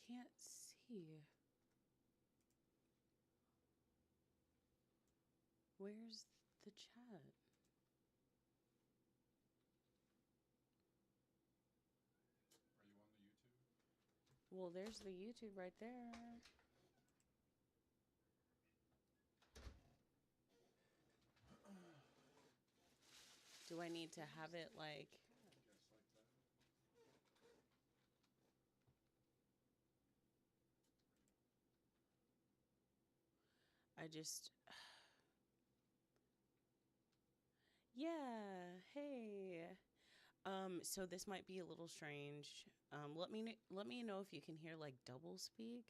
can't see. Where's the chat? Are you on the YouTube? Well, there's the YouTube right there. Do I need to have it like... I guess like that. I just... Yeah, hey. So this might be a little strange. Let me know if you can hear like double speak.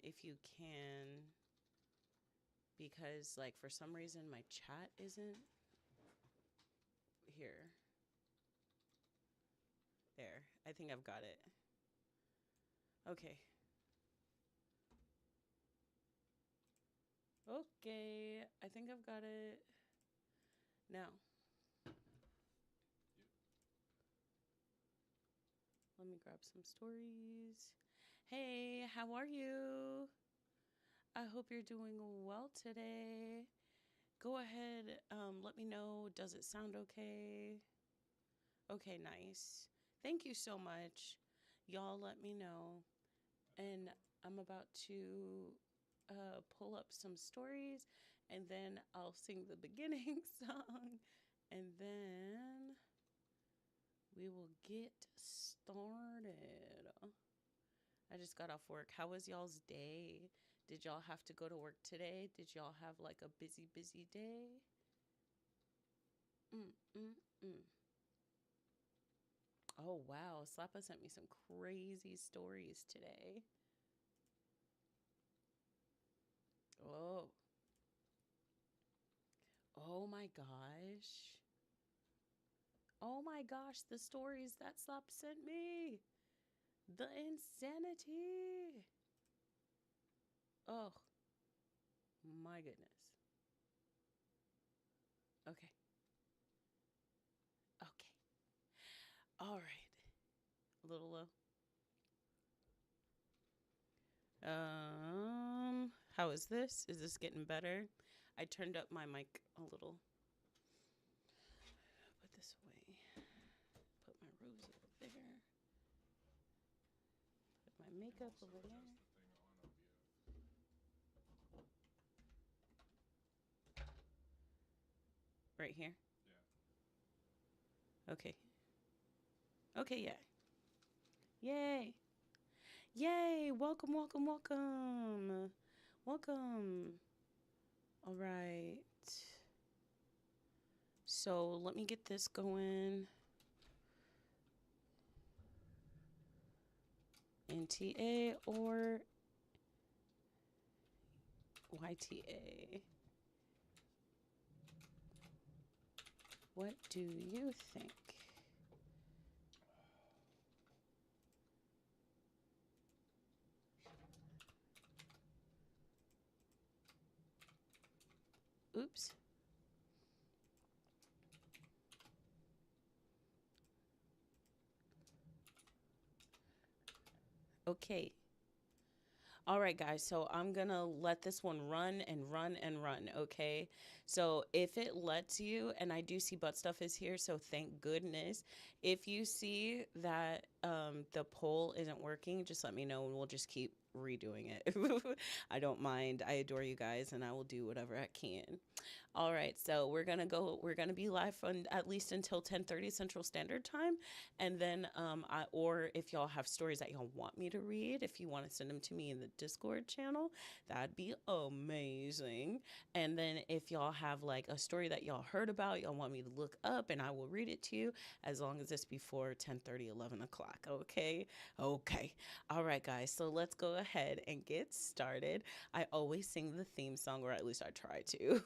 If you can, because like for some reason my chat isn't here. There, I think I've got it. Okay. Okay, I think I've got it now. Yep. Let me grab some stories. Hey, how are you? I hope you're doing well today. Go ahead, let me know. Does it sound okay? Okay, nice. Thank you so much. Y'all let me know. And I'm about to pull up some stories and then I'll sing the beginning song and then we will get started. I just got off work. How was y'all's day? Did y'all have to go to work today? Did y'all have like a busy day? Mm, mm, mm. Oh, wow. Slappa sent me some crazy stories today. Oh, oh my gosh. Oh my gosh, the stories that Slap sent me. The insanity. Oh, my goodness. Okay. Okay. All right. A little low. How is this? Is this getting better? I turned up my mic a little. Put this away. Put my rose over there. Put my makeup over there. Adjust the thing on OBS. Right here. Yeah. Okay. Okay, yeah. Yay. Yay. Welcome, welcome, welcome. Welcome. All right. So let me get this going. NTA or YTA? What do you think? Oops. Okay. All right, guys. So I'm going to let this one run and run and run. Okay. So if it lets you, and I do see butt stuff is here. So thank goodness. If you see that the poll isn't working, just let me know and we'll just keep redoing it. I don't mind. I adore you guys and I will do whatever I can. All right, so we're gonna be live from at least until 10:30 Central Standard Time. And then or if y'all have stories that y'all want me to read, if you want to send them to me in the Discord channel, that'd be amazing. And then if y'all have like a story that y'all heard about, y'all want me to look up and I will read it to you as long as it's before 10:30, 11 o'clock. Okay. Okay. All right, guys. So let's go ahead and get started. I always sing the theme song, or at least I try to.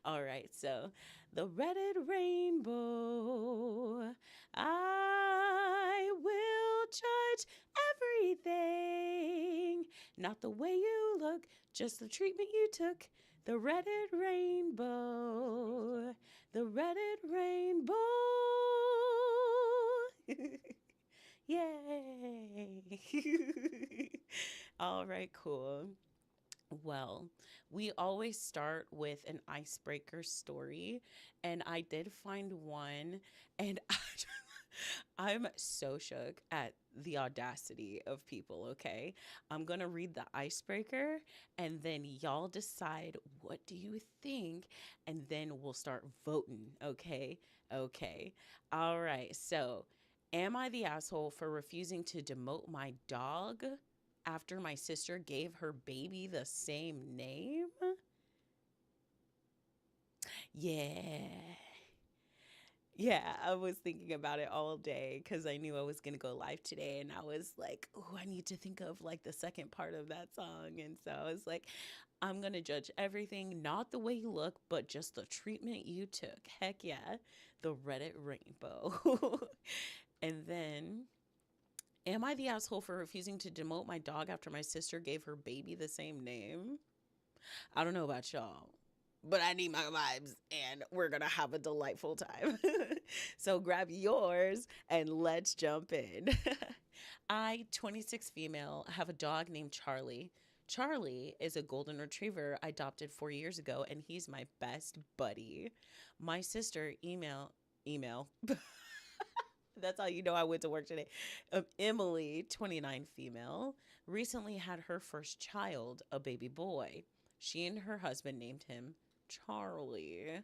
All right, so the Reddit rainbow. I will judge everything, not the way you look, just the treatment you took. The Reddit rainbow. The Reddit rainbow. Yay. All right, cool. Well, we always start with an icebreaker story, and I did find one, and I'm so shook at the audacity of people, okay? I'm going to read the icebreaker, and then y'all decide what do you think, and then we'll start voting, okay? Okay. All right. So, am I the asshole for refusing to demote my dog after my sister gave her baby the same name? Yeah. Yeah, I was thinking about it all day because I knew I was going to go live today. And I was like, oh, I need to think of like the second part of that song. And so I was like, I'm going to judge everything, not the way you look, but just the treatment you took. Heck yeah, the Reddit rainbow. And then, am I the asshole for refusing to demote my dog after my sister gave her baby the same name? I don't know about y'all, but I need my vibes and we're going to have a delightful time. So grab yours and let's jump in. I, 26 female, have a dog named Charlie. Charlie is a golden retriever I adopted 4 years ago, and he's my best buddy. My sister, email. That's how you know I went to work today. Emily, 29 female, recently had her first child, a baby boy. She and her husband named him Charlie.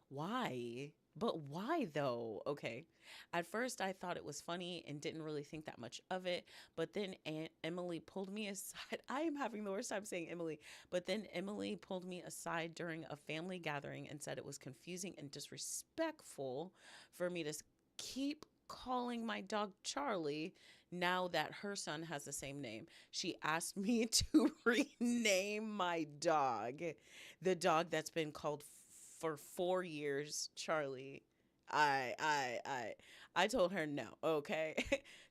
Why? But why though? Okay. At first, I thought it was funny and didn't really think that much of it. But then Emily pulled me aside. I am having the worst time saying Emily. But then Emily pulled me aside during a family gathering and said it was confusing and disrespectful for me to keep calling my dog Charlie now that her son has the same name. She asked me to rename my dog, the dog that's been called for 4 years, Charlie. I I I I told her no, okay?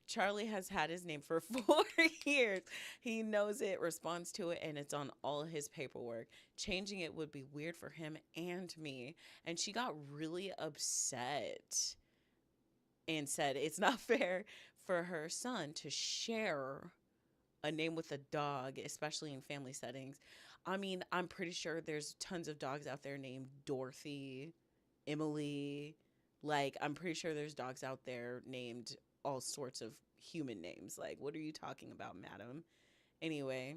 Charlie has had his name for 4 years. He knows it, responds to it, and it's on all his paperwork. Changing it would be weird for him and me. And she got really upset and said it's not fair for her son to share a name with a dog, especially in family settings. I mean, I'm pretty sure there's tons of dogs out there named Dorothy, Emily. Like, I'm pretty sure there's dogs out there named all sorts of human names. Like, what are you talking about, madam? Anyway,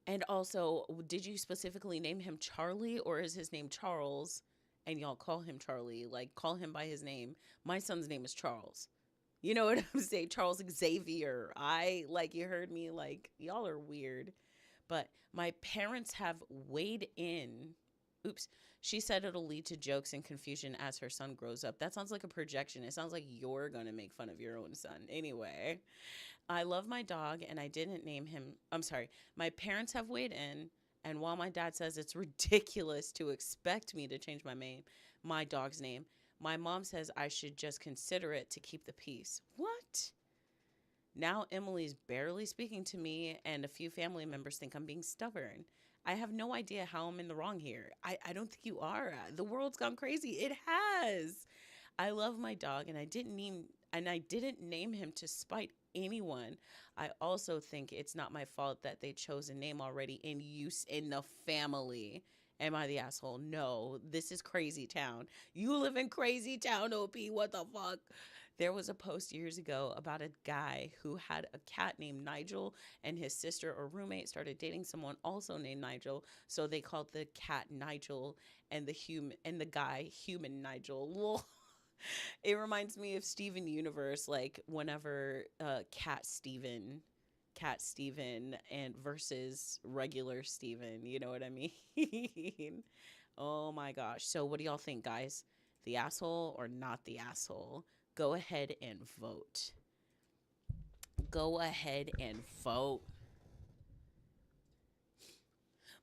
and also, did you specifically name him Charlie or is his name Charles? And y'all call him Charlie, like, call him by his name. My son's name is Charles. You know what I'm saying? Charles Xavier. Like, you heard me, like, y'all are weird. But my parents have weighed in. Oops. She said it'll lead to jokes and confusion as her son grows up. That sounds like a projection. It sounds like you're going to make fun of your own son. Anyway, I love my dog and I didn't name him. I'm sorry. My parents have weighed in. And while my dad says it's ridiculous to expect me to change my dog's name, my mom says I should just consider it to keep the peace. What? Now Emily's barely speaking to me, and a few family members think I'm being stubborn. I have no idea how I'm in the wrong here. I don't think you are. The world's gone crazy. It has. I love my dog, and I didn't name him to spite anyone. I also think it's not my fault that they chose a name already in use in the family. Am I the asshole? No, this is crazy town. You live in crazy town, OP. What the fuck? There was a post years ago about a guy who had a cat named Nigel, and his sister or roommate started dating someone also named Nigel, so they called the cat Nigel and the guy human Nigel. It reminds me of Steven Universe, like whenever Cat Steven and versus regular Steven, you know what I mean? Oh my gosh. So what do y'all think, guys? The asshole or not the asshole? Go ahead and vote. Go ahead and vote.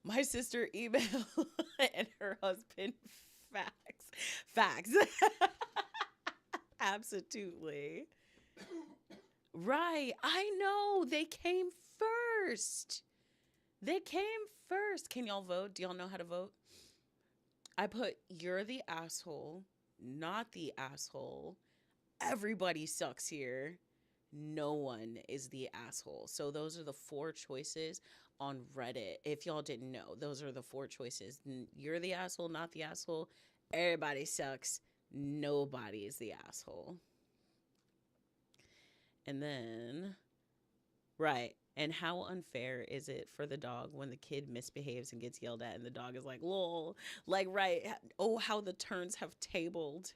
My sister emailed and her husband facts. Facts. Absolutely. Right. I know. They came first. They came first. Can y'all vote? Do y'all know how to vote? I put you're the asshole, not the asshole. everybody sucks here. No one is the asshole. So those are the four choices on Reddit. If y'all didn't know, those are the four choices. You're the asshole, not the asshole. Everybody sucks. Nobody is the asshole. And then, right. And how unfair is it for the dog when the kid misbehaves and gets yelled at and the dog is like, lol. Like, right. Oh, how the turns have tabled.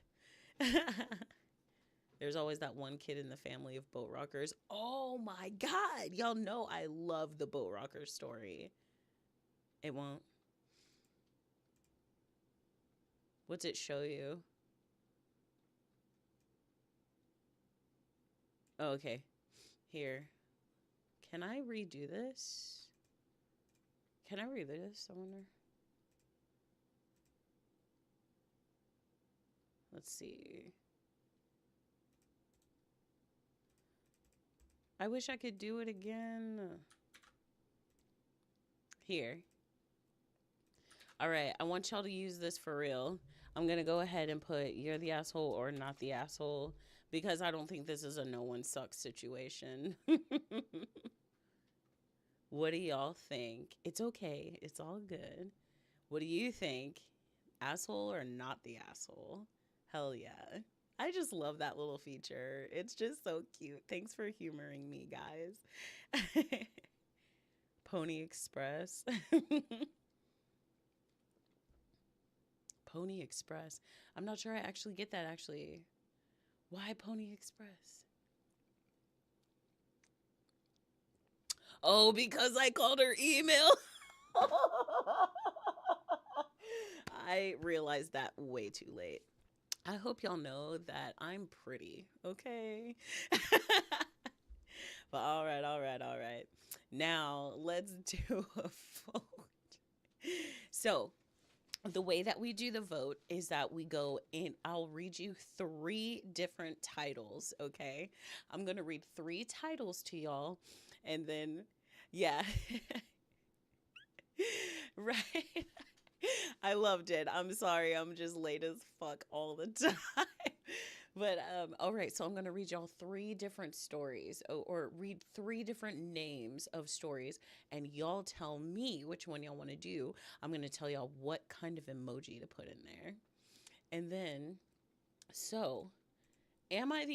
There's always that one kid in the family of boat rockers. Oh my God. Y'all know I love the boat rocker story. It won't. What's it show you? Oh, okay. Here. Can I redo this? Can I redo this? I wonder. Let's see. I wish I could do it again. Here. All right. I want y'all to use this for real. I'm going to go ahead and put you're the asshole or not the asshole because I don't think this is a no one sucks situation. What do y'all think? It's okay. It's all good. What do you think? Asshole or not the asshole? Hell yeah. I just love that little feature. It's just so cute. Thanks for humoring me, guys. Pony Express. Pony Express. I'm not sure I actually get that, actually. Why Pony Express? Oh, because I called her email. I realized that way too late. I hope y'all know that I'm pretty, okay? But all right, all right, all right. Now, let's do a vote. So, the way that we do the vote is that we go in, I'll read you 3 different titles, okay? I'm going to read 3 titles to y'all, and then, yeah. Right? I loved it. I'm sorry. I'm just late as fuck all the time. But all right, so I'm gonna read y'all 3 different stories, or read 3 different names of stories, and y'all tell me which one y'all want to do. I'm gonna tell y'all what kind of emoji to put in there, and then so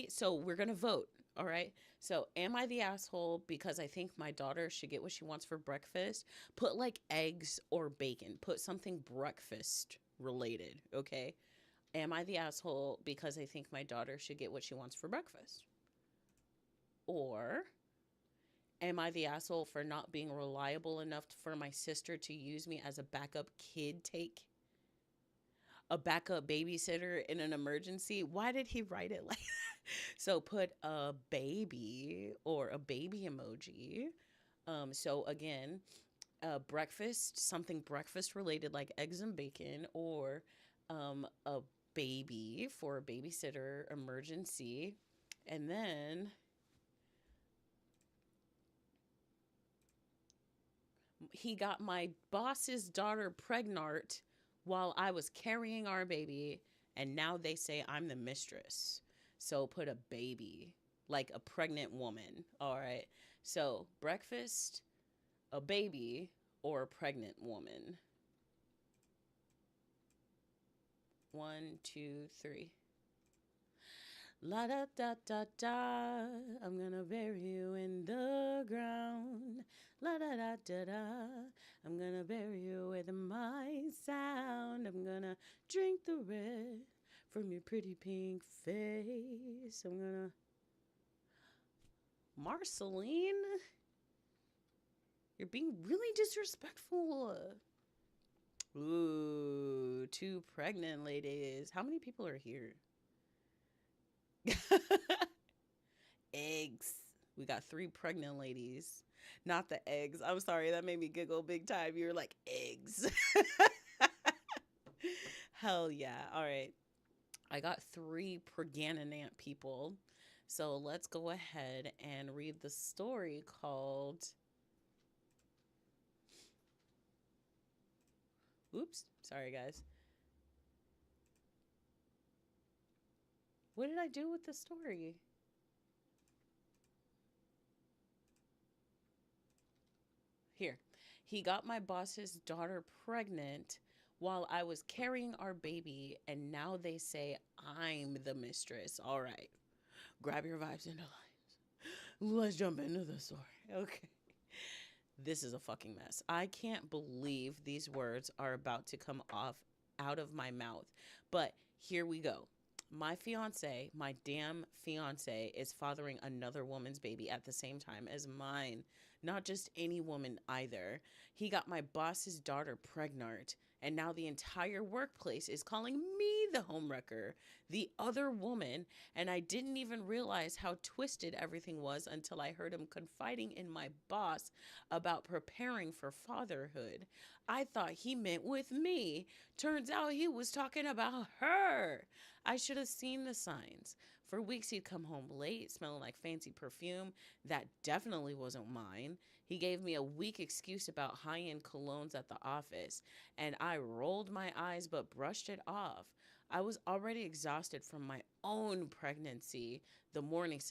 so we're gonna vote. All right. So am I the asshole because I think my daughter should get what she wants for breakfast? Put like eggs or bacon. Put something breakfast related. Okay. Am I the asshole because I think my daughter should get what she wants for breakfast? Or am I the asshole for not being reliable enough for my sister to use me as a backup kid take? A backup babysitter in an emergency? Why did he write it like that? So put a baby or a baby emoji. So again, breakfast, something breakfast related like eggs and bacon, or a baby for a babysitter emergency. And then he got my boss's daughter pregnant while I was carrying our baby, and now they say I'm the mistress. So put a baby, like a pregnant woman. All right. So breakfast, a baby, or a pregnant woman. 1, 2, 3. La da da da da, I'm gonna bury you in the ground. La da da da da, I'm gonna bury you with my sound. I'm gonna drink the red from your pretty pink face. I'm gonna. Marceline? You're being really disrespectful. Ooh, 2 pregnant ladies. How many people are here? Eggs. We got 3 pregnant ladies. Not the eggs. I'm sorry, that made me giggle big time. You were like, eggs. Hell yeah. All right. I got 3 pregnant people. So let's go ahead and read the story called... Oops. Sorry, guys. What did I do with the story? Here. He got my boss's daughter pregnant while I was carrying our baby, and now they say I'm the mistress. All right. Grab your vibes into lives. Let's jump into the story. Okay. This is a fucking mess. I can't believe these words are about to come off out of my mouth. But here we go. My fiance, my damn fiance, is fathering another woman's baby at the same time as mine. Not just any woman either. He got my boss's daughter pregnant, and now the entire workplace is calling me the homewrecker, the other woman, and I didn't even realize how twisted everything was until I heard him confiding in my boss about preparing for fatherhood. I thought he meant with me. Turns out he was talking about her. I should have seen the signs. For weeks, he'd come home late, smelling like fancy perfume. That definitely wasn't mine. He gave me a weak excuse about high end colognes at the office, and I rolled my eyes but brushed it off. I was already exhausted from my own pregnancy, the morning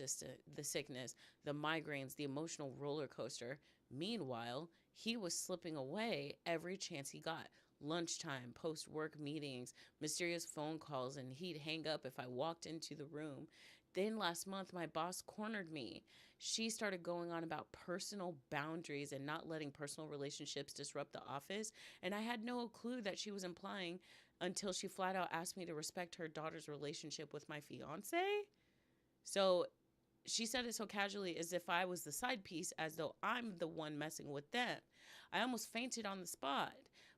the sickness, the migraines, the emotional roller coaster. Meanwhile, he was slipping away every chance he got. Lunchtime, post work meetings, mysterious phone calls, and he'd hang up if I walked into the room. Then last month, my boss cornered me. She started going on about personal boundaries and not letting personal relationships disrupt the office. And I had no clue that she was implying until she flat out asked me to respect her daughter's relationship with my fiance. So she said it so casually as if I was the side piece, as though I'm the one messing with them. I almost fainted on the spot.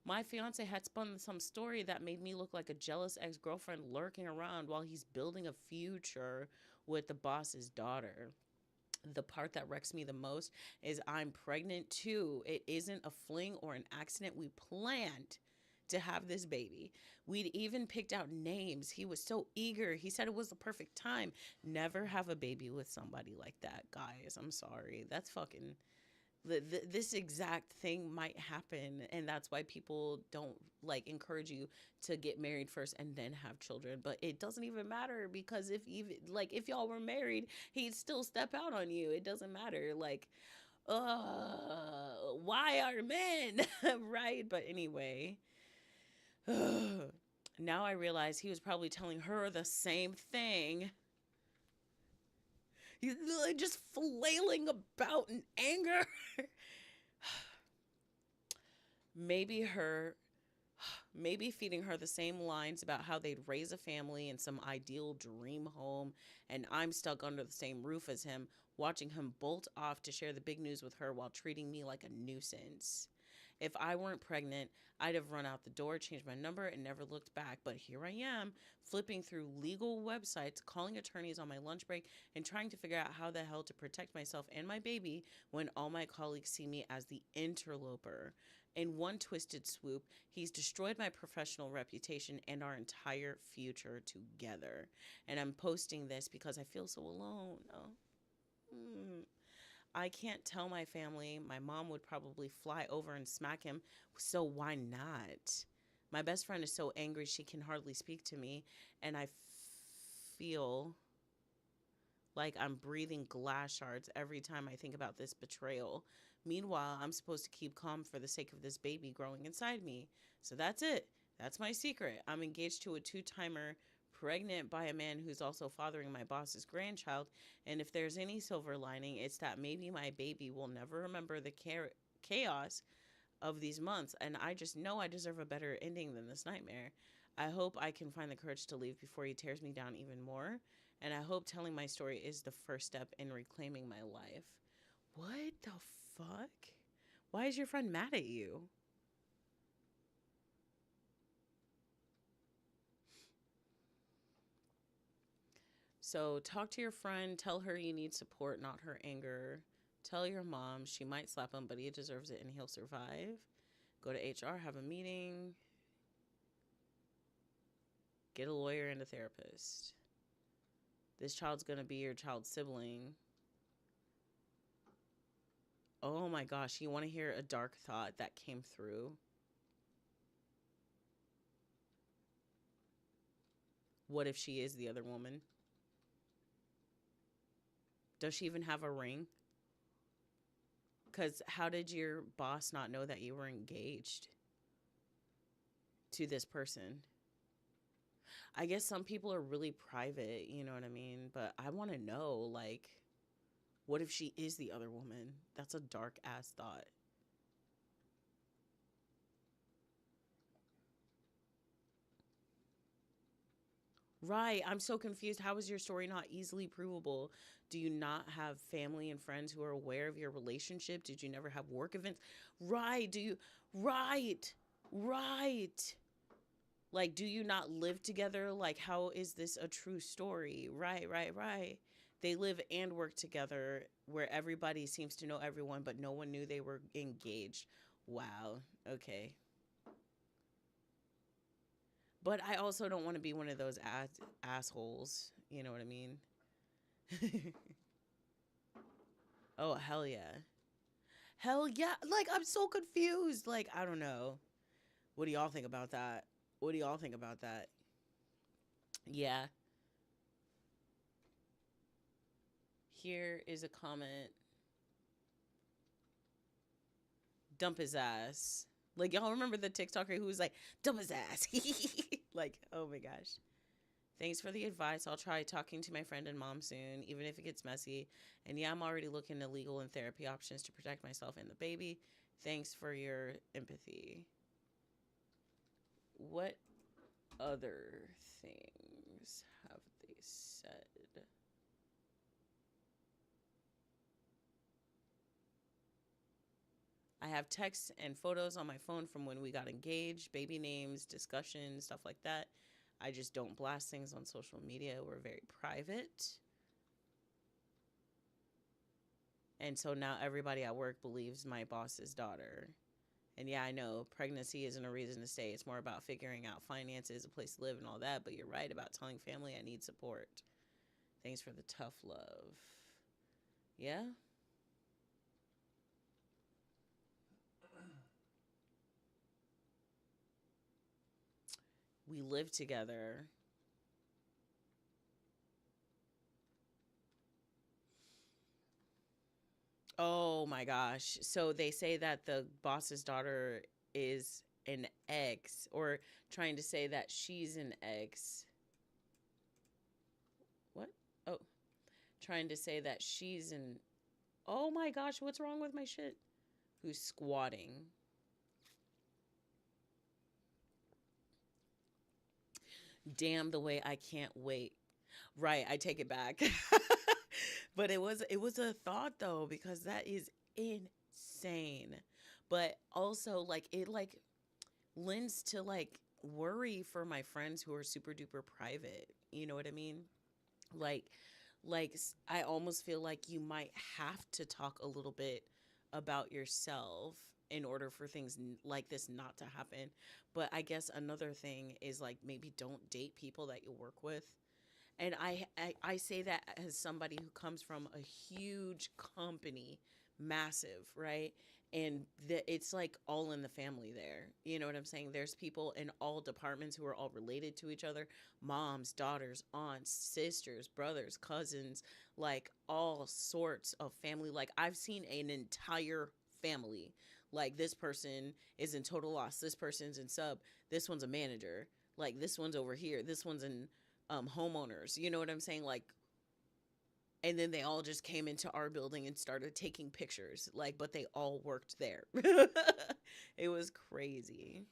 My fiance had spun some story that made me look like a jealous ex girlfriend lurking around while he's building a future with the boss's daughter. The part that wrecks me the most is I'm pregnant too. It isn't a fling or an accident. We planned to have this baby. We'd even picked out names. He was so eager. He said it was the perfect time. Never have a baby with somebody like that, guys. I'm sorry. That's fucking this exact thing might happen, and that's why people don't like encourage you to get married first and then have children. But it doesn't even matter, because if y'all were married, he'd still step out on you. It doesn't matter. Like, why are men right? But anyway, now I realize he was probably telling her the same thing. He's just flailing about in anger. maybe her Maybe feeding her the same lines about how they'd raise a family in some ideal dream home, and I'm stuck under the same roof as him, watching him bolt off to share the big news with her while treating me like a nuisance. If I weren't pregnant, I'd have run out the door, changed my number, and never looked back. But here I am, flipping through legal websites, calling attorneys on my lunch break, and trying to figure out how the hell to protect myself and my baby when all my colleagues see me as the interloper. In one twisted swoop, he's destroyed my professional reputation and our entire future together. And I'm posting this because I feel so alone. Oh. I can't tell my family. My mom would probably fly over and smack him. So why not? My best friend is so angry she can hardly speak to me. And I feel like I'm breathing glass shards every time I think about this betrayal. Meanwhile, I'm supposed to keep calm for the sake of this baby growing inside me. So that's it. That's my secret. I'm engaged to a two-timer, pregnant by a man who's also fathering my boss's grandchild. And if there's any silver lining, it's that maybe my baby will never remember the chaos of these months. And I just know I deserve a better ending than this nightmare. I hope I can find the courage to leave before he tears me down even more. And I hope telling my story is the first step in reclaiming my life. What the fuck? Why is your friend mad at you? So talk to your friend. Tell her you need support, not her anger. Tell your mom. She might slap him, but he deserves it and he'll survive. Go to HR, have a meeting. Get a lawyer and a therapist. This child's going to be your child's sibling. Oh my gosh, you want to hear a dark thought that came through? What if she is the other woman? Does she even have a ring? Because how did your boss not know that you were engaged to this person? I guess some people are really private, you know what I mean? But I want to know, like, what if she is the other woman? That's a dark ass thought. Right. I'm so confused. How is your story not easily provable? Do you not have family and friends who are aware of your relationship? Did you never have work events? Right. Do you? Right. Right. Like, do you not live together? Like, how is this a true story? Right, right, right. They live and work together where everybody seems to know everyone, but no one knew they were engaged. Wow. Okay. But I also don't want to be one of those assholes. You know what I mean? Oh, hell yeah. Hell yeah. Like, I'm so confused. Like, I don't know. What do y'all think about that? What do y'all think about that? Yeah. Here is a comment. Dump his ass. Like, y'all remember the TikToker who was like, dump his ass? Like, oh my gosh. Thanks for the advice. I'll try talking to my friend and mom soon, even if it gets messy. And yeah, I'm already looking at legal and therapy options to protect myself and the baby. Thanks for your empathy. What other things have they said? I have texts and photos on my phone from when we got engaged, baby names, discussions, stuff like that. I just don't blast things on social media. We're very private. And so now everybody at work believes my boss's daughter. And yeah, I know pregnancy isn't a reason to stay. It's more about figuring out finances, a place to live, and all that. But you're right about telling family I need support. Thanks for the tough love. Yeah? We live together. Oh my gosh. So they say that the boss's daughter is an ex, or trying to say that she's an ex. What? Oh, trying to say that she's an. Oh my gosh, what's wrong with my shit? Who's squatting? Damn the way I can't wait. Right, I take it back. But it was a thought though, because that is insane. But also like it like lends to like worry for my friends who are super duper private. You know what I mean? Like I almost feel like you might have to talk a little bit about yourself in order for things like this not to happen. But I guess another thing is like maybe don't date people that you work with. And I say that as somebody who comes from a huge company, massive, right? And it's like all in the family there. You know what I'm saying? There's people in all departments who are all related to each other: moms, daughters, aunts, sisters, brothers, cousins, like all sorts of family. Like, I've seen an entire family. Like, this person is in total loss, this person's in sub, this one's a manager, like, this one's over here, this one's in homeowners. You know what I'm saying? Like, and then they all just came into our building and started taking pictures. Like, but they all worked there. It was crazy.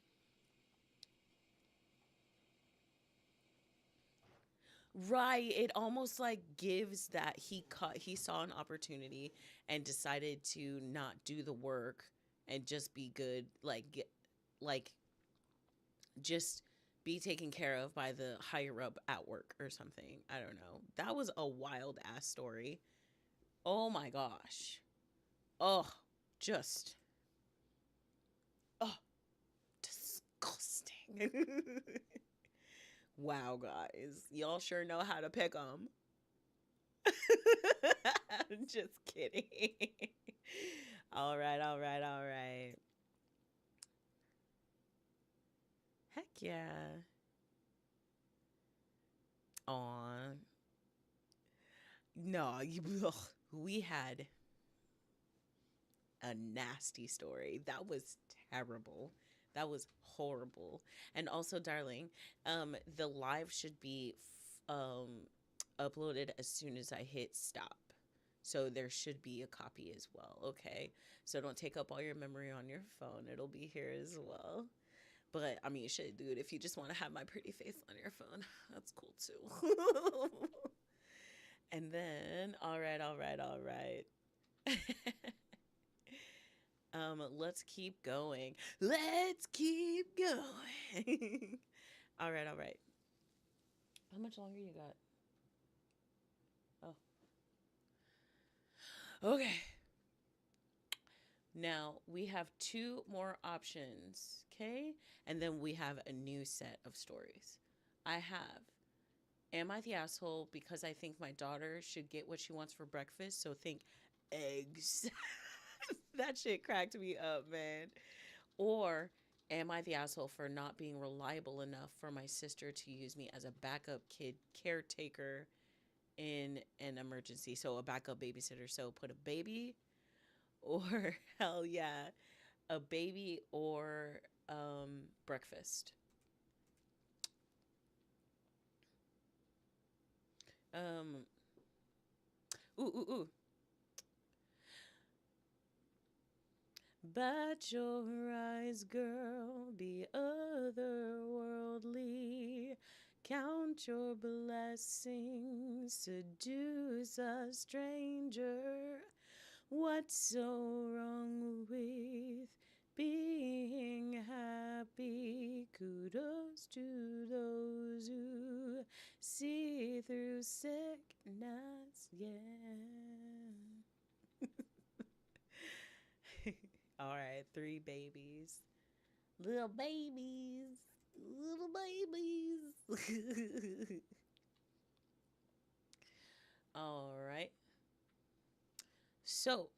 Right. It almost like gives that he saw an opportunity and decided to not do the work and just be good, like like just be taken care of by the higher up at work or something. I don't know. That was a wild ass story. Oh my gosh. Oh, just oh, disgusting. Wow, guys. Y'all sure know how to pick them. Just kidding. All right, all right, all right. Heck yeah. Aw. No, ugh, we had a nasty story. That was terrible. That was horrible. And also, darling, the live should be uploaded as soon as I hit stop. So there should be a copy as well, okay? So don't take up all your memory on your phone. It'll be here as well. But I mean, shit, dude, if you just want to have my pretty face on your phone, that's cool too. And then, all right, all right, all right. Let's keep going. Let's keep going. All right, all right. How much longer you got? Oh, okay. Now we have two more options, okay? And then we have a new set of stories. I have, am I the asshole because I think my daughter should get what she wants for breakfast? So think eggs. That shit cracked me up, man. Or am I the asshole for not being reliable enough for my sister to use me as a backup kid caretaker in an emergency? So a backup babysitter. So put a baby or hell yeah, a baby or breakfast. Um, ooh, ooh, ooh. But your eyes, girl, be otherworldly. Count your blessings, seduce a stranger. What's so wrong with being happy? Kudos to those who see through sickness, yeah. All right, three babies. Little babies. Little babies. All right. So,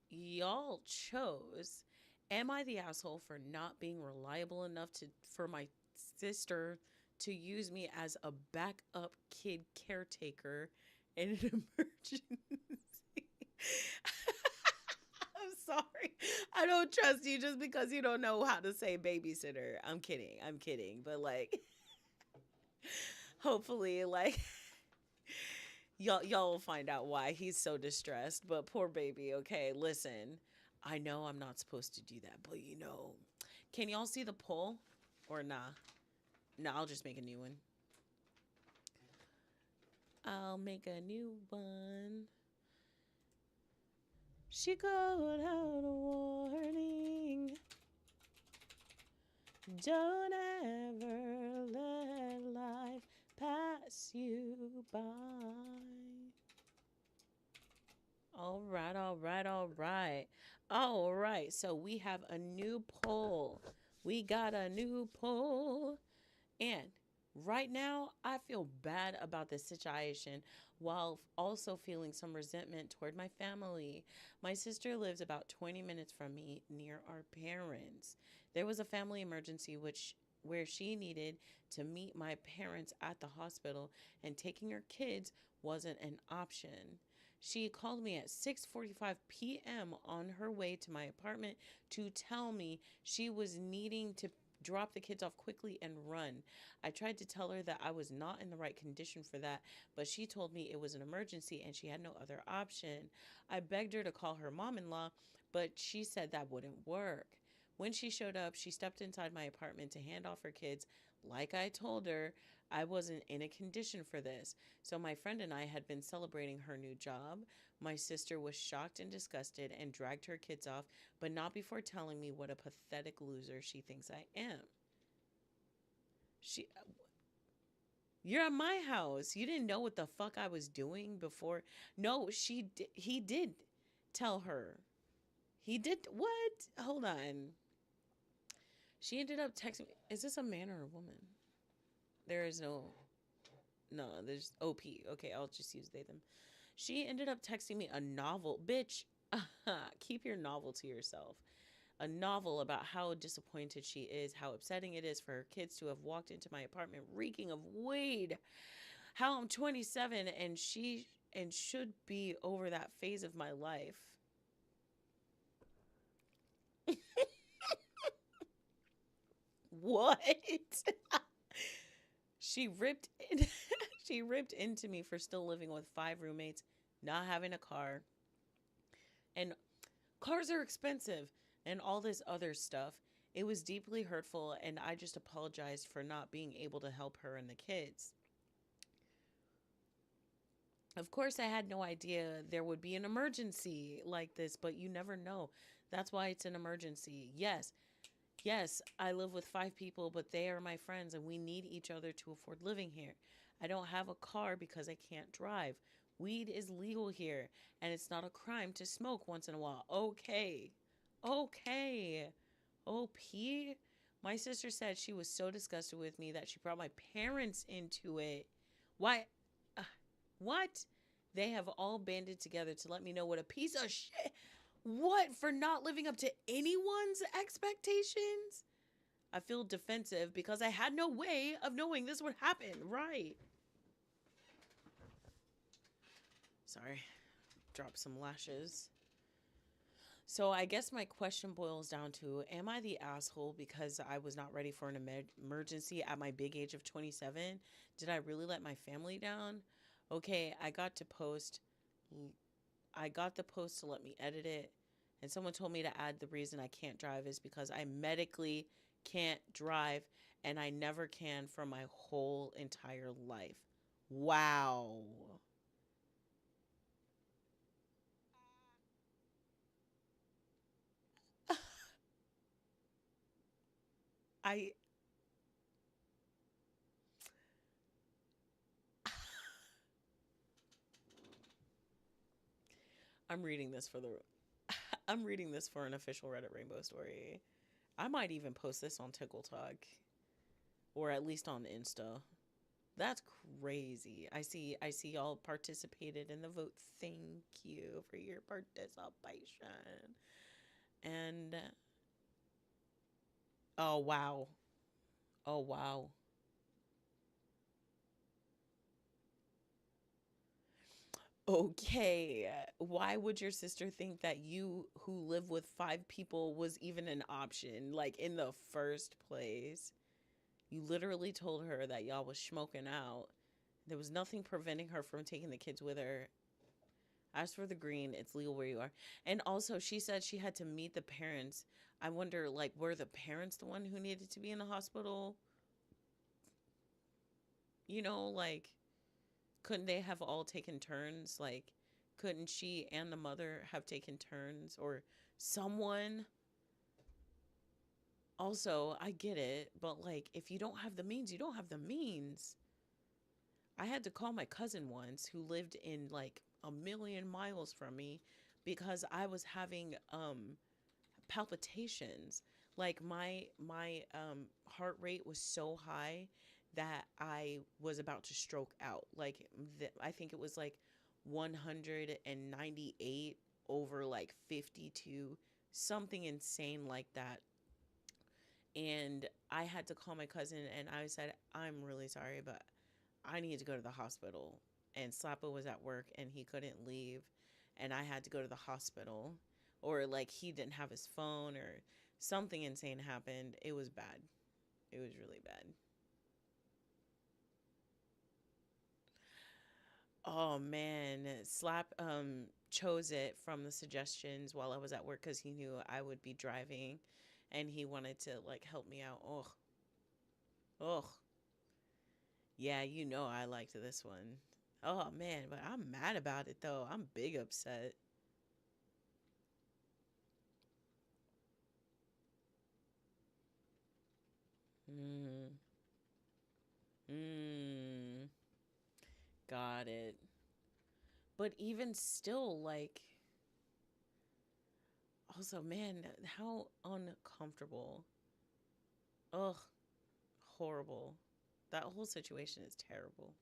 y'all chose, am I the asshole for not being reliable enough to for my sister to use me as a backup kid caretaker in an emergency? I'm sorry. I don't trust you just because you don't know how to say babysitter. I'm kidding. I'm kidding. But like hopefully like y'all will find out why he's so distressed. But poor baby, okay, listen. I know I'm not supposed to do that, but you know. Can y'all see the poll? Or nah? Nah, I'll just make a new one. I'll make a new one. She called out a warning. Don't ever let life pass you by. All right, all right, all right. All right, so we have a new poll. We got a new poll. And right now, I feel bad about this situation while also feeling some resentment toward my family. My sister lives about 20 minutes from me near our parents. There was a family emergency where she needed to meet my parents at the hospital and taking her kids wasn't an option. She called me at 6:45 p.m. on her way to my apartment to tell me she was needing to drop the kids off quickly and run. I tried to tell her that I was not in the right condition for that, but she told me it was an emergency and she had no other option. I begged her to call her mom in law, but she said that wouldn't work. When she showed up, she stepped inside my apartment to hand off her kids. Like I told her, I wasn't in a condition for this. So my friend and I had been celebrating her new job. My sister was shocked and disgusted and dragged her kids off, but not before telling me what a pathetic loser she thinks I am. She You're at my house. You didn't know what the fuck I was doing before. No, he did tell her. He did what? Hold on. She ended up texting me. Is this a man or a woman? There is no, there's OP. Okay, I'll just use they them. She ended up texting me a novel. Bitch, keep your novel to yourself. A novel about how disappointed she is, how upsetting it is for her kids to have walked into my apartment reeking of weed. How I'm 27 and and should be over that phase of my life. What? She ripped in, she ripped into me for still living with five roommates, not having a car, and cars are expensive and all this other stuff. It was deeply hurtful and I just apologized for not being able to help her and the kids. Of course, I had no idea there would be an emergency like this, but you never know. That's why it's an emergency. Yes, I live with five people, but they are my friends and we need each other to afford living here. I don't have a car because I can't drive. Weed is legal here and it's not a crime to smoke once in a while. Okay. Okay. OP. My sister said she was so disgusted with me that she brought my parents into it. Why? Uh, what? They have all banded together to let me know what a piece of shit. What? For not living up to anyone's expectations? I feel defensive because I had no way of knowing this would happen. Right. Sorry. Drop some lashes. So I guess my question boils down to, am I the asshole because I was not ready for an emergency at my big age of 27? Did I really let my family down? Okay, I got the post to let me edit it, and someone told me to add the reason I can't drive is because I medically can't drive and I never can for my whole entire life. Wow. I I'm reading this for the I'm reading this for an official Reddit Rainbow story. I might even post this on Tickle Talk or at least on Insta. That's crazy. I see y'all participated in the vote. Thank you for your participation. And oh wow. Oh wow. Okay. Why would your sister think that you who live with five people was even an option like in the first place? You literally told her that y'all was smoking out. There was nothing preventing her from taking the kids with her. As for the green, it's legal where you are. And also, she said she had to meet the parents. I wonder, like, were the parents the one who needed to be in the hospital? Like, couldn't they have all taken turns? Like, couldn't she and the mother have taken turns or someone? Also, I get it, but like, if you don't have the means, you don't have the means. I had to call my cousin once who lived in like a million miles from me because I was having palpitations. Like my heart rate was so high that I was about to stroke out. Like I think it was like 198 over like 52, something insane like that. And I had to call my cousin and I said, "I'm really sorry, but I need to go to the hospital." And Slappa was at work and he couldn't leave. And I had to go to the hospital. Or like he didn't have his phone or something insane happened. It was bad. It was really bad. Oh man, Slap chose it from the suggestions while I was at work cuz he knew I would be driving and he wanted to like help me out. Oh. Oh. Yeah, I liked this one. Oh man, but I'm mad about it though. I'm big upset. Mm. Mm. Got it. But even still, like, also, man, how uncomfortable. Ugh, horrible. That whole situation is terrible.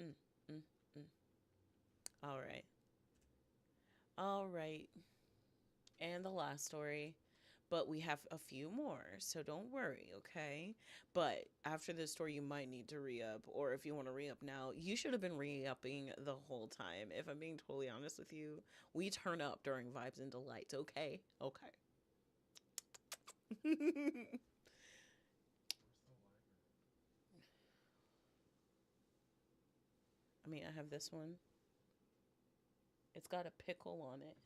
Mm, mm, mm. All right. All right. And the last story. but we have a few more, so don't worry, okay? But after this story, you might need to re up, or if you want to re up now, you should have been re upping the whole time. If I'm being totally honest with you, we turn up during Vibes and Delights, okay? Okay. I mean, I have this one. It's got a pickle on it.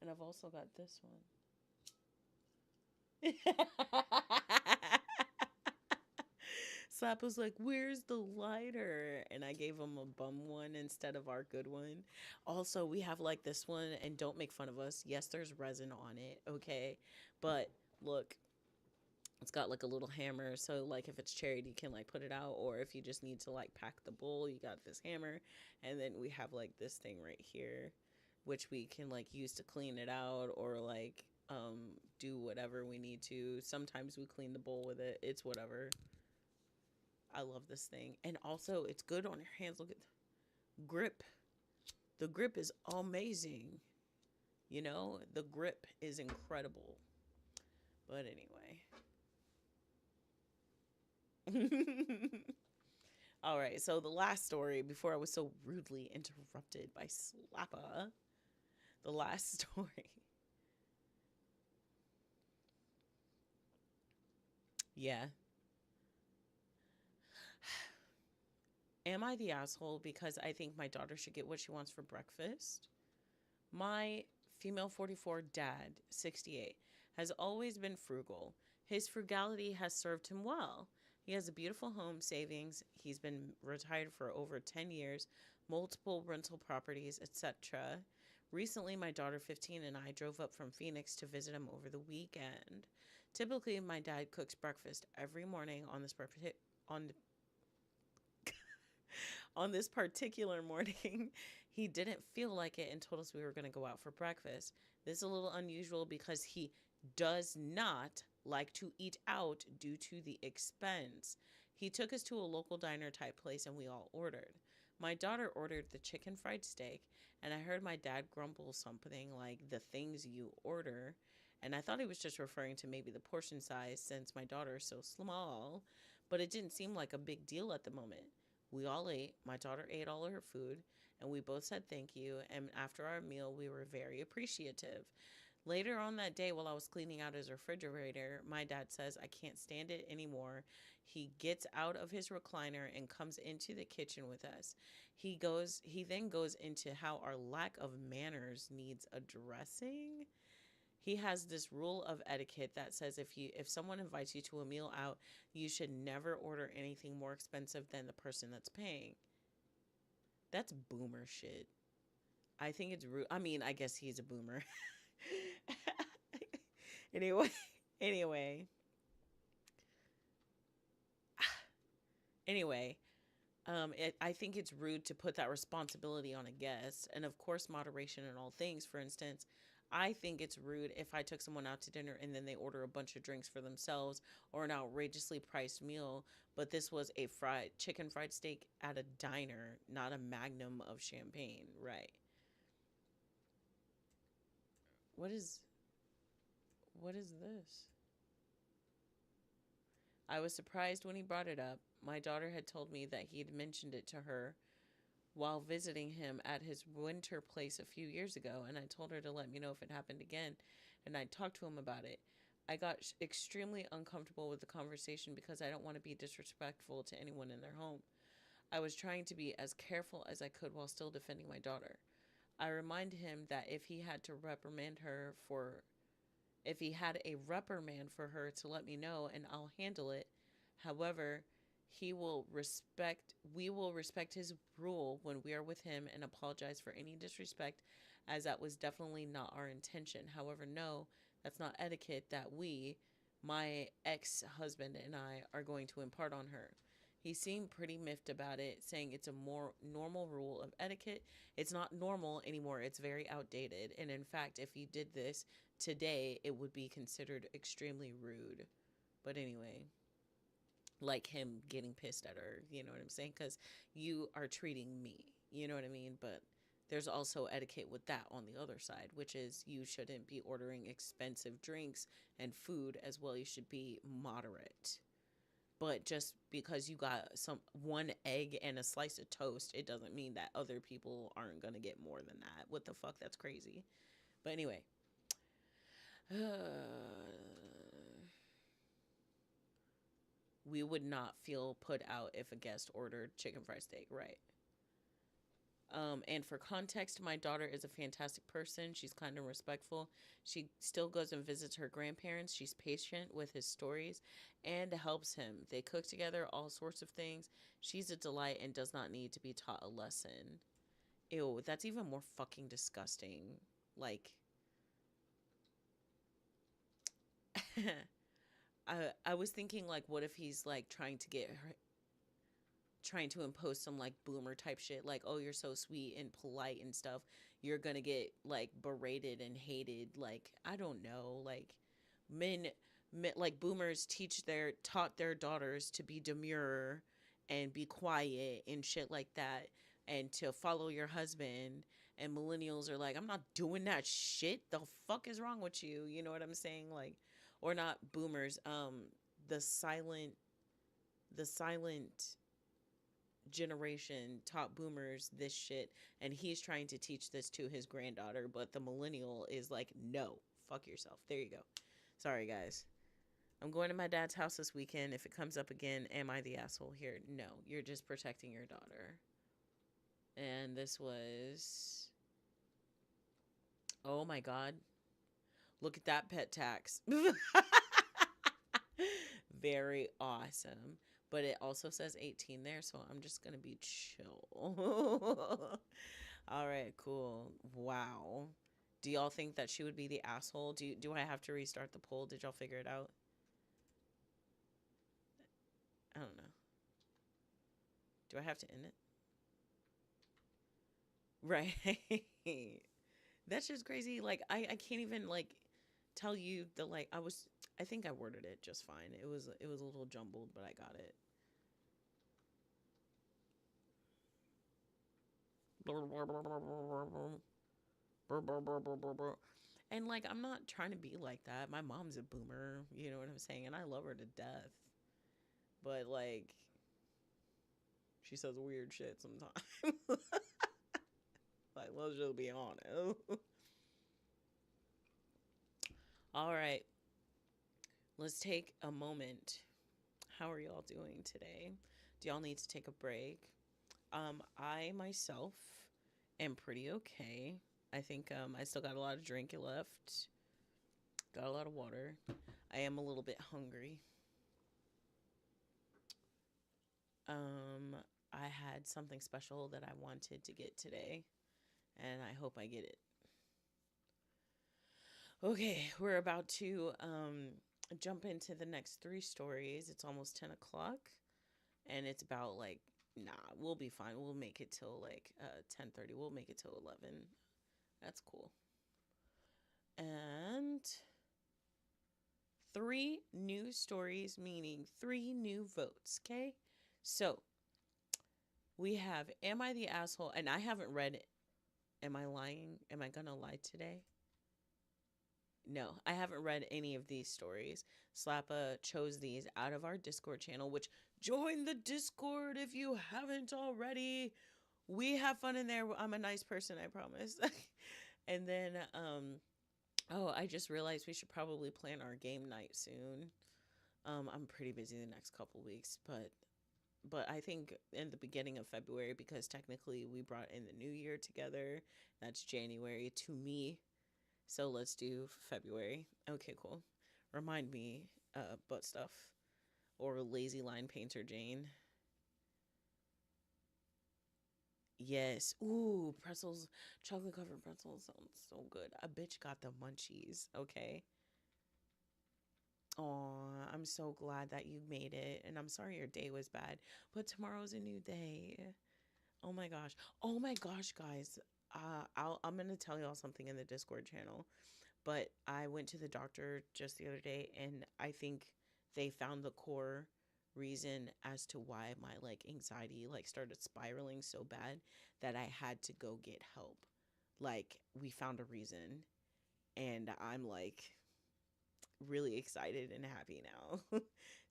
And I've also got this one. Slap was like, "Where's the lighter?" And I gave him a bum one instead of our good one. Also, we have like this one, and don't make fun of us. Yes, there's resin on it, okay? But look, it's got like a little hammer, so like if it's cherried, you can like put it out, or if you just need to like pack the bowl, you got this hammer. And then we have like this thing right here, which we can like use to clean it out, or like do whatever we need to. Sometimes we clean the bowl with it. It's whatever. I love this thing. And also it's good on your hands. Look at the grip. The grip is amazing. You know, the grip is incredible. But anyway. All right, so the last story before I was so rudely interrupted by Slappa. The last story. Yeah. Am I the asshole because I think my daughter should get what she wants for breakfast? My female 44 dad, 68, has always been frugal. His frugality has served him well. He has a beautiful home savings. He's been retired for over 10 years, multiple rental properties, etc. Recently, my daughter 15 and I drove up from Phoenix to visit him over the weekend. Typically, my dad cooks breakfast every morning on on this particular morning, he didn't feel like it and told us we were going to go out for breakfast. This is a little unusual because he does not like to eat out due to the expense. He took us to a local diner type place and we all ordered. My daughter ordered the chicken fried steak, and I heard my dad grumble something like the things you order. And I thought he was just referring to maybe the portion size since my daughter is so small, but it didn't seem like a big deal at the moment. We all ate. My daughter ate all of her food, and we both said thank you. And after our meal, we were very appreciative. Later on that day, while I was cleaning out his refrigerator, my dad says, "I can't stand it anymore." He gets out of his recliner and comes into the kitchen with us. He then goes into how our lack of manners needs addressing. He has this rule of etiquette that says if someone invites you to a meal out, you should never order anything more expensive than the person that's paying. That's boomer shit. I think it's rude. I mean, I guess he's a boomer. anyway, anyway, anyway. I think it's rude to put that responsibility on a guest, and of course, moderation in all things. For instance, I think it's rude if I took someone out to dinner and then they order a bunch of drinks for themselves or an outrageously priced meal, but this was a fried steak at a diner, not a magnum of champagne, right? What is what is this? I was surprised when he brought it up. My daughter had told me that he had mentioned it to her while visiting him at his winter place a few years ago, and I told her to let me know if it happened again, and I talked to him about it. I got extremely uncomfortable with the conversation because I don't want to be disrespectful to anyone in their home. I was trying to be as careful as I could while still defending my daughter. I remind him that if he had a reprimand for her to let me know and I'll handle it. However, we will respect his rule when we are with him and apologize for any disrespect as that was definitely not our intention. However, no, that's not etiquette that my ex-husband and I are going to impart on her. He seemed pretty miffed about it, saying it's a more normal rule of etiquette. It's not normal anymore. It's very outdated. And in fact, if you did this today, it would be considered extremely rude. But anyway, like him getting pissed at her, you know what I'm saying? Because you are treating me, you know what I mean? But there's also etiquette with that on the other side, which is you shouldn't be ordering expensive drinks and food as well. You should be moderate. But just because you got some one egg and a slice of toast, it doesn't mean that other people aren't gonna get more than that. What the fuck? That's crazy. But anyway, we would not feel put out if a guest ordered chicken fried steak, right? And for context, my daughter is a fantastic person. She's kind and respectful. She still goes and visits her grandparents. She's patient with his stories and helps him. They cook together, all sorts of things. She's a delight and does not need to be taught a lesson. Ew, that's even more fucking disgusting. Like, I was thinking, like, what if he's like trying to get her, trying to impose some like boomer type shit, like, oh, you're so sweet and polite and stuff, you're gonna get like berated and hated. Like, I don't know, like men like boomers taught their daughters to be demure and be quiet and shit like that, and to follow your husband. And millennials are like, I'm not doing that shit. The fuck is wrong with you? You know what I'm saying? Like, or not boomers, the silent generation taught boomers this shit, and he's trying to teach this to his granddaughter, but the millennial is like, no, fuck yourself. There you go. Sorry, guys. I'm going to my dad's house this weekend. If it comes up again, am I the asshole here? No, you're just protecting your daughter. And this was, oh my god, look at that pet tax. Very awesome. But it also says 18 there, so I'm just going to be chill. All right, cool. Wow. Do y'all think that she would be the asshole? Do I have to restart the poll? Did y'all figure it out? I don't know. Do I have to end it? Right. That's just crazy. Like, I can't even like tell you the like I think I worded it just fine. It was a little jumbled, but I got it. And like, I'm not trying to be like that. My mom's a boomer, you know what I'm saying? And I love her to death. But like, she says weird shit sometimes. Like, let's just be honest. All right. Let's take a moment. How are y'all doing today? Do y'all need to take a break? I myself am pretty okay. I think I still got a lot of drink left. Got a lot of water. I am a little bit hungry. Um, I had something special that I wanted to get today, and I hope I get it. Okay, we're about to jump into the next three stories. It's almost 10 o'clock, and it's about like, nah, we'll be fine. We'll make it till like 10:30. We'll make it till 11. That's cool. And three new stories, meaning three new votes, okay? So we have Am I the Asshole? And I haven't read Am I Lying? Am I Gonna Lie Today? No, I haven't read any of these stories. Slappa chose these out of our Discord channel, which join the Discord if you haven't already. We have fun in there. I'm a nice person, I promise. And then, oh, I just realized we should probably plan our game night soon. I'm pretty busy the next couple weeks, but I think in the beginning of February, because technically we brought in the new year together. That's January to me. So let's do February. Okay, cool. Remind me, butt stuff or lazy line painter Jane. Yes. Ooh, pretzels, chocolate covered pretzels sounds so good. A bitch got the munchies. Okay. Oh, I'm so glad that you made it, and I'm sorry your day was bad, but tomorrow's a new day. Oh my gosh. Oh my gosh, guys. I'm gonna tell y'all something in the Discord channel. But I went to the doctor just the other day, and I think they found the core reason as to why my like anxiety like started spiraling so bad that I had to go get help. Like we found a reason, and I'm like really excited and happy now.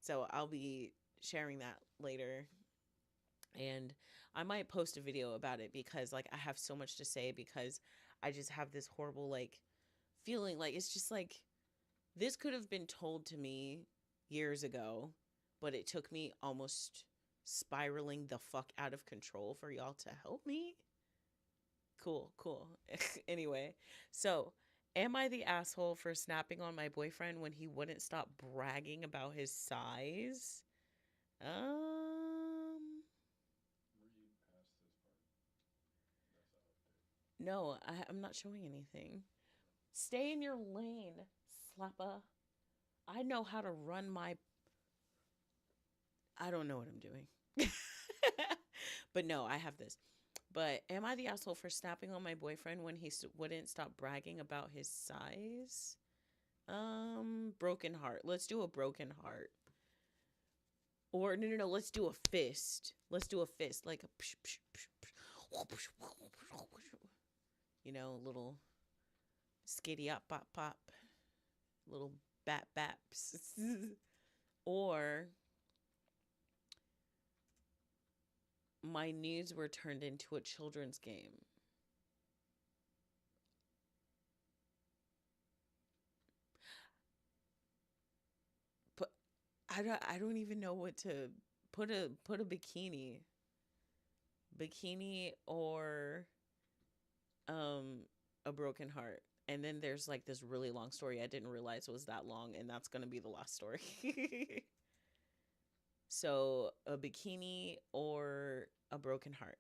So I'll be sharing that later, and I might post a video about it because like I have so much to say, because I just have this horrible like feeling like it's just like this could have been told to me years ago, but it took me almost spiraling the fuck out of control for y'all to help me. Cool, cool. Anyway, so am I the asshole for snapping on my boyfriend when he wouldn't stop bragging about his size? Um, Read past this part. That's an update. no, I'm not showing anything. Stay in your lane, slapper. I know how to run my. I don't know what I'm doing. But no, I have this. But am I the asshole for snapping on my boyfriend when he wouldn't stop bragging about his size? Broken heart. Let's do a broken heart. Or no, no, no. Let's do a fist. Let's do a fist, like a, you know, little skitty up pop pop, little bat baps. Or my news were turned into a children's game. But I don't even know what to put a bikini or um a broken heart. And then there's like this really long story I didn't realize was that long, and that's going to be the last story. So, a bikini or a broken heart.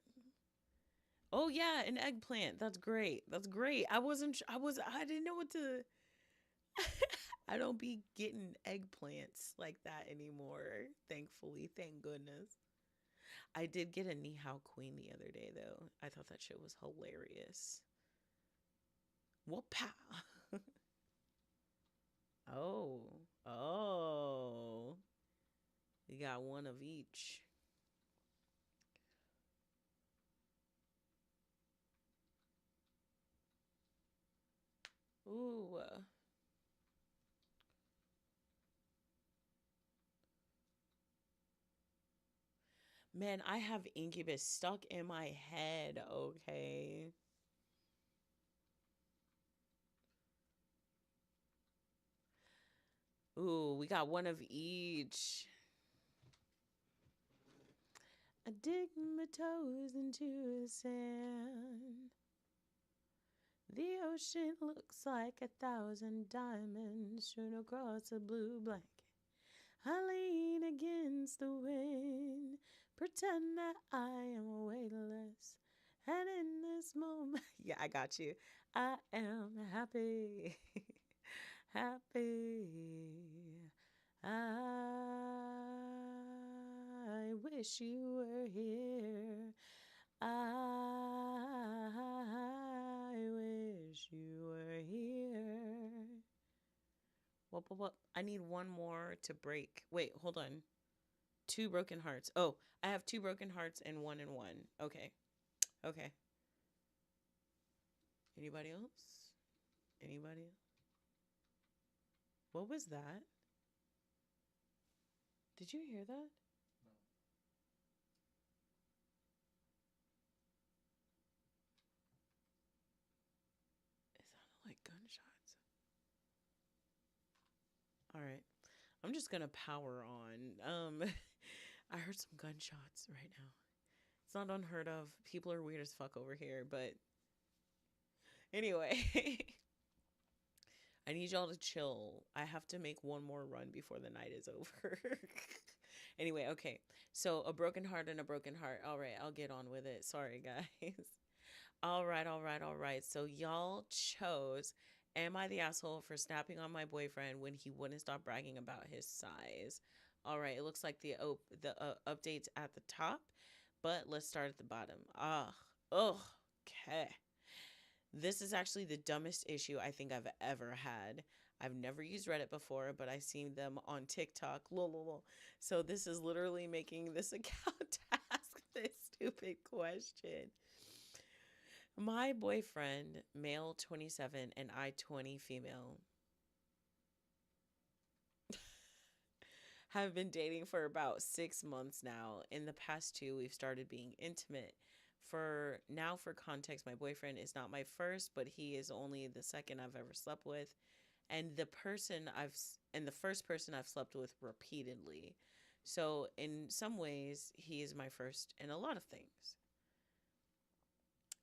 Oh yeah, an eggplant. That's great. That's great. I didn't know what to I don't be getting eggplants like that anymore. Thankfully, thank goodness. I did get a Ni Hao Queen the other day though. I thought that shit was hilarious. Whoop-pow. Oh. Oh. We got one of each. Ooh. Man, I have Incubus stuck in my head, okay? Ooh, we got one of each. I dig my toes into the sand. The ocean looks like 1,000 diamonds strewn across a blue blanket. I lean against the wind, pretend that I am weightless. And in this moment, yeah, I got you. I am happy, happy. I wish you were here. I wish you were here. What? I need one more to break. Wait, hold on. Two broken hearts. Oh, I have two broken hearts and one and one. Okay. Okay. Anybody else? Anybody else? What was that? Did you hear that? No. It sounded like gunshots. All right. I'm just gonna power on. I heard some gunshots right now. It's not unheard of. People are weird as fuck over here, but anyway. I need y'all to chill. I have to make one more run before the night is over. Anyway, okay. So a broken heart and a broken heart. All right, I'll get on with it. Sorry, guys. All right, all right, all right. So y'all chose, am I the asshole for snapping on my boyfriend when he wouldn't stop bragging about his size? All right, it looks like the updates at the top, but let's start at the bottom. Okay. This is actually the dumbest issue I think I've ever had. I've never used Reddit before, but I've seen them on TikTok. Lol, lol, lol. So this is literally making this account ask this stupid question. My boyfriend, male 27 and I 20 female, have been dating for about 6 months now. In the past two, we've started being intimate. For context, my boyfriend is not my first, but he is only the second I've ever slept with, and the first person I've slept with repeatedly. So in some ways, he is my first in a lot of things.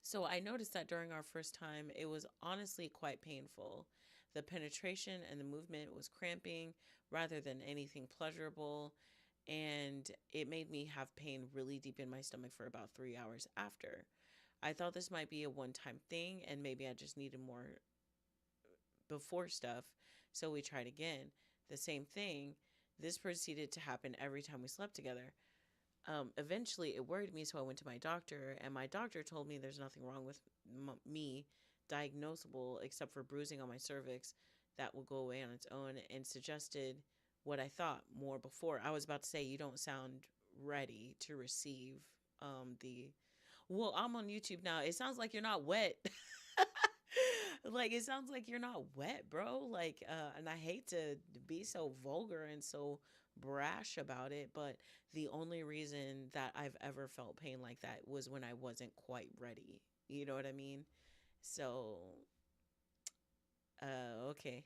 So I noticed that during our first time, it was honestly quite painful. The penetration and the movement was cramping rather than anything pleasurable, and it made me have pain really deep in my stomach for about 3 hours after. I thought this might be a one time thing, and maybe I just needed more before stuff, so we tried again. The same thing. This proceeded to happen every time we slept together. Eventually, it worried me, so I went to my doctor, and my doctor told me there's nothing wrong with me, diagnosable, except for bruising on my cervix that will go away on its own, and suggested what I thought more before. I was about to say, you don't sound ready to receive the. Well, I'm on YouTube now. It sounds like you're not wet. Like, it sounds like you're not wet, bro. Like, and I hate to be so vulgar and so brash about it, but the only reason that I've ever felt pain like that was when I wasn't quite ready. You know what I mean? So, okay.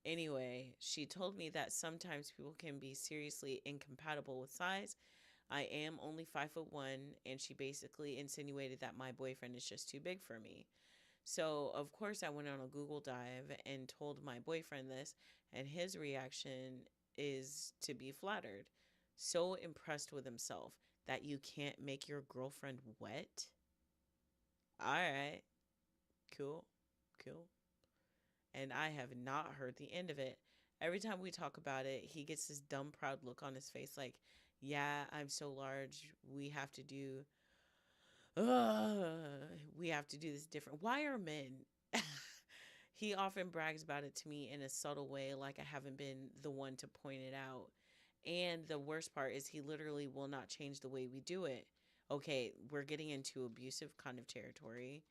Anyway, she told me that sometimes people can be seriously incompatible with size. I am only 5'1", and she basically insinuated that my boyfriend is just too big for me. So, of course, I went on a Google dive and told my boyfriend this, and his reaction is to be flattered. So impressed with himself that you can't make your girlfriend wet? All right, cool, cool. And I have not heard the end of it. Every time we talk about it, he gets this dumb, proud look on his face like, yeah, I'm so large. We have to do this different. Why are men? He often brags about it to me in a subtle way, like I haven't been the one to point it out. And the worst part is he literally will not change the way we do it. Okay, we're getting into abusive kind of territory.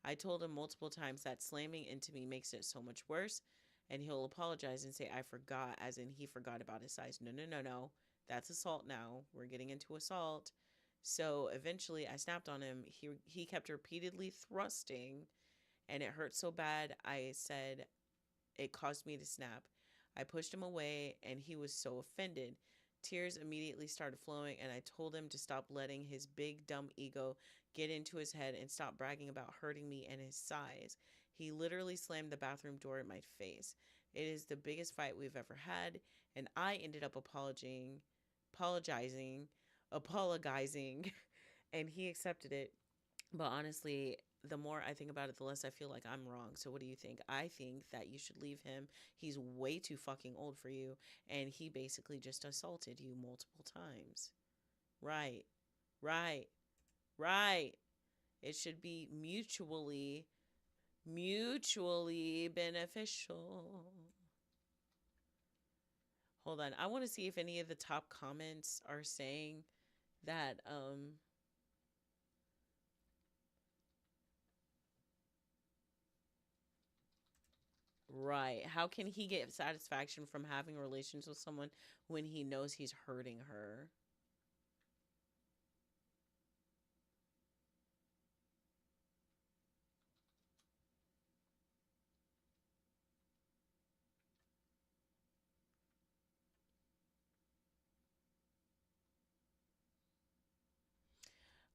I told him multiple times that slamming into me makes it so much worse, and he'll apologize and say, I forgot, as in he forgot about his size. No, no, no, no. That's assault now. We're getting into assault. So eventually I snapped on him. He kept repeatedly thrusting, and it hurt so bad I said it caused me to snap. I pushed him away, and he was so offended. Tears immediately started flowing, and I told him to stop letting his big, dumb ego get into his head and stop bragging about hurting me and his size. He literally slammed the bathroom door in my face. It is the biggest fight we've ever had, and I ended up apologizing, apologizing, and he accepted it. But honestly, the more I think about it, the less I feel like I'm wrong. So what do you think? I think that you should leave him. He's way too fucking old for you, and he basically just assaulted you multiple times. Right. Right. Right. It should be mutually beneficial. Hold on. I want to see if any of the top comments are saying that right. How can he get satisfaction from having relations with someone when he knows he's hurting her?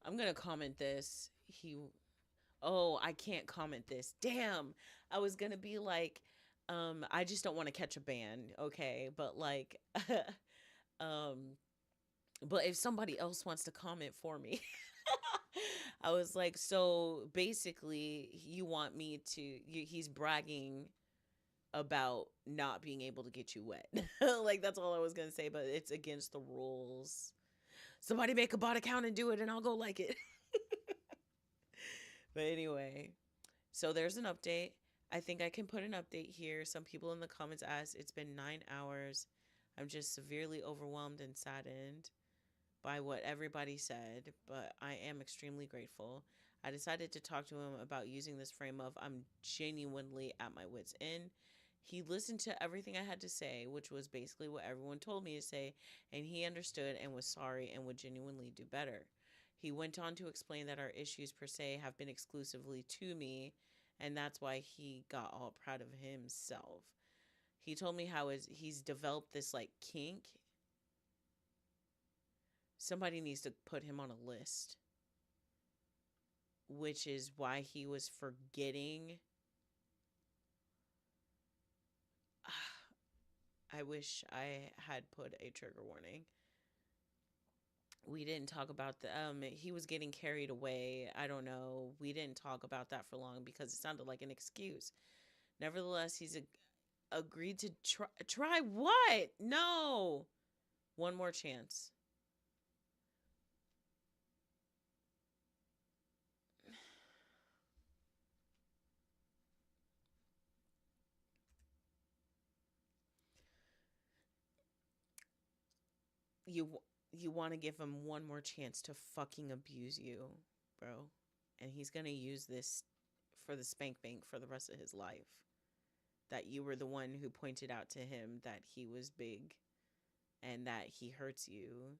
I'm going to comment this. Oh, I can't comment this. Damn. I was going to be like, I just don't want to catch a ban, okay? But like, um, but if somebody else wants to comment for me, I was like, so basically, you want me to, he's bragging about not being able to get you wet. Like, that's all I was going to say, but it's against the rules. Somebody make a bot account and do it, and I'll go like it. But anyway, so there's an update. I think I can put an update here. Some people in the comments asked, it's been 9 hours. I'm just severely overwhelmed and saddened by what everybody said, but I am extremely grateful. I decided to talk to him about using this frame of I'm genuinely at my wits' end. He listened to everything I had to say, which was basically what everyone told me to say, and he understood and was sorry and would genuinely do better. He went on to explain that our issues per se have been exclusively to me, and that's why he got all proud of himself. He told me how he's developed this like kink. Somebody needs to put him on a list, which is why he was forgetting. I wish I had put a trigger warning. We didn't talk about the he was getting carried away. I don't know. We didn't talk about that for long because it sounded like an excuse. Nevertheless, he's agreed to try what? No. One more chance. You want to give him one more chance to fucking abuse you, bro. And he's going to use this for the spank bank for the rest of his life. That you were the one who pointed out to him that he was big and that he hurts you.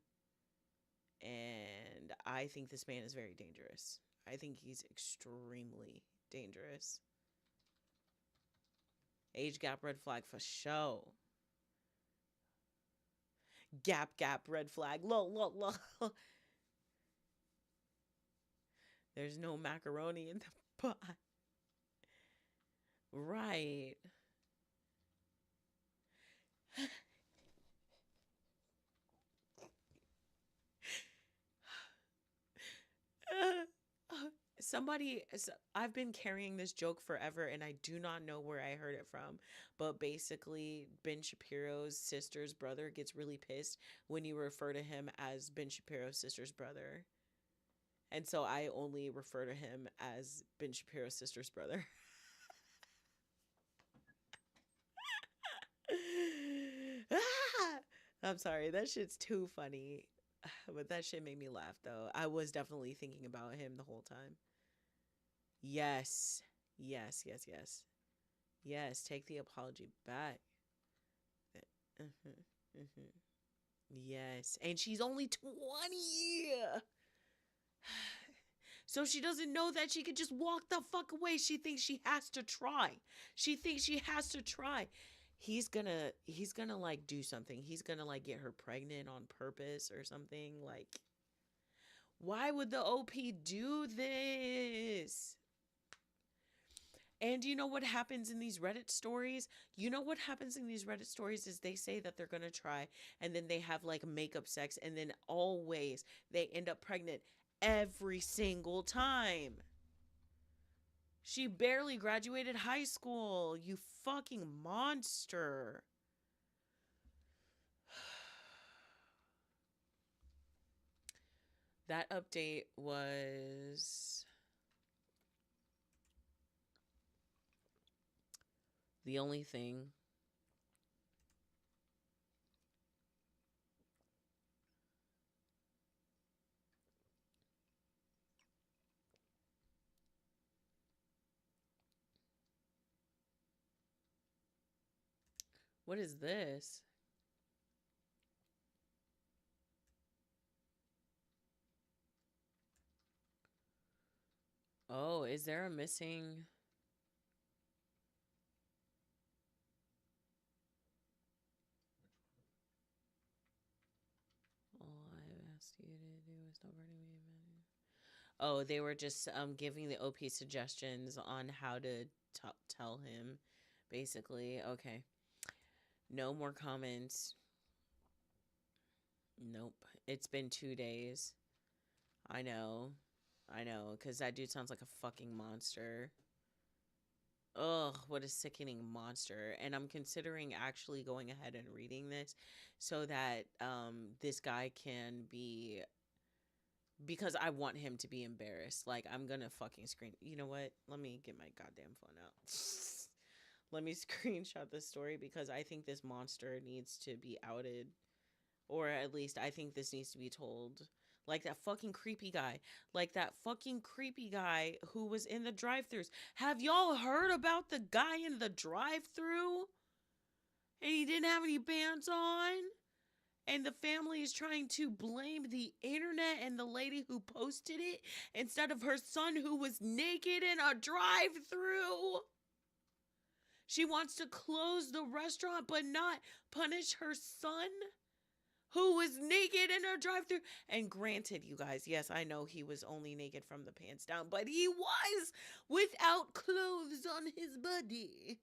And I think this man is very dangerous. I think he's extremely dangerous. Age gap red flag for show. Gap red flag. Lol. There's no macaroni in the pot. Right. Somebody, I've been carrying this joke forever and I do not know where I heard it from, but basically Ben Shapiro's sister's brother gets really pissed when you refer to him as Ben Shapiro's sister's brother. And so I only refer to him as Ben Shapiro's sister's brother. I'm sorry, that shit's too funny. But that shit made me laugh though. I was definitely thinking about him the whole time. Yes. Yes, yes, yes. Yes, take the apology back. Mm-hmm, mm-hmm. Yes. And she's only 20. So she doesn't know that she could just walk the fuck away. She thinks she has to try. She thinks she has to try. He's gonna like do something. He's gonna like get her pregnant on purpose or something. Like, why would the OP do this? And you know what happens in these Reddit stories? You know what happens in these Reddit stories is they say that they're going to try and then they have like makeup sex and then always they end up pregnant every single time. She barely graduated high school. You fucking monster. That update was the only thing. What is this? Oh, is there a missing? All I asked you to do is stop hurting me. Oh, they were just giving the OP suggestions on how to tell him, basically. Okay. No more comments. Nope. It's been 2 days. I know. I know, because that dude sounds like a fucking monster. Ugh, what a sickening monster. And I'm considering actually going ahead and reading this so that this guy can be, because I want him to be embarrassed. Like, I'm gonna fucking scream. You know what? Let me get my goddamn phone out. Let me screenshot this story because I think this monster needs to be outed. Or at least I think this needs to be told. Like that fucking creepy guy. Like that fucking creepy guy who was in the drive thrus. Have y'all heard about the guy in the drive thru? And he didn't have any pants on? And the family is trying to blame the internet and the lady who posted it instead of her son who was naked in a drive thru. She wants to close the restaurant but not punish her son who was naked in a drive-thru. And granted, you guys, yes, I know he was only naked from the pants down, but he was without clothes on his body.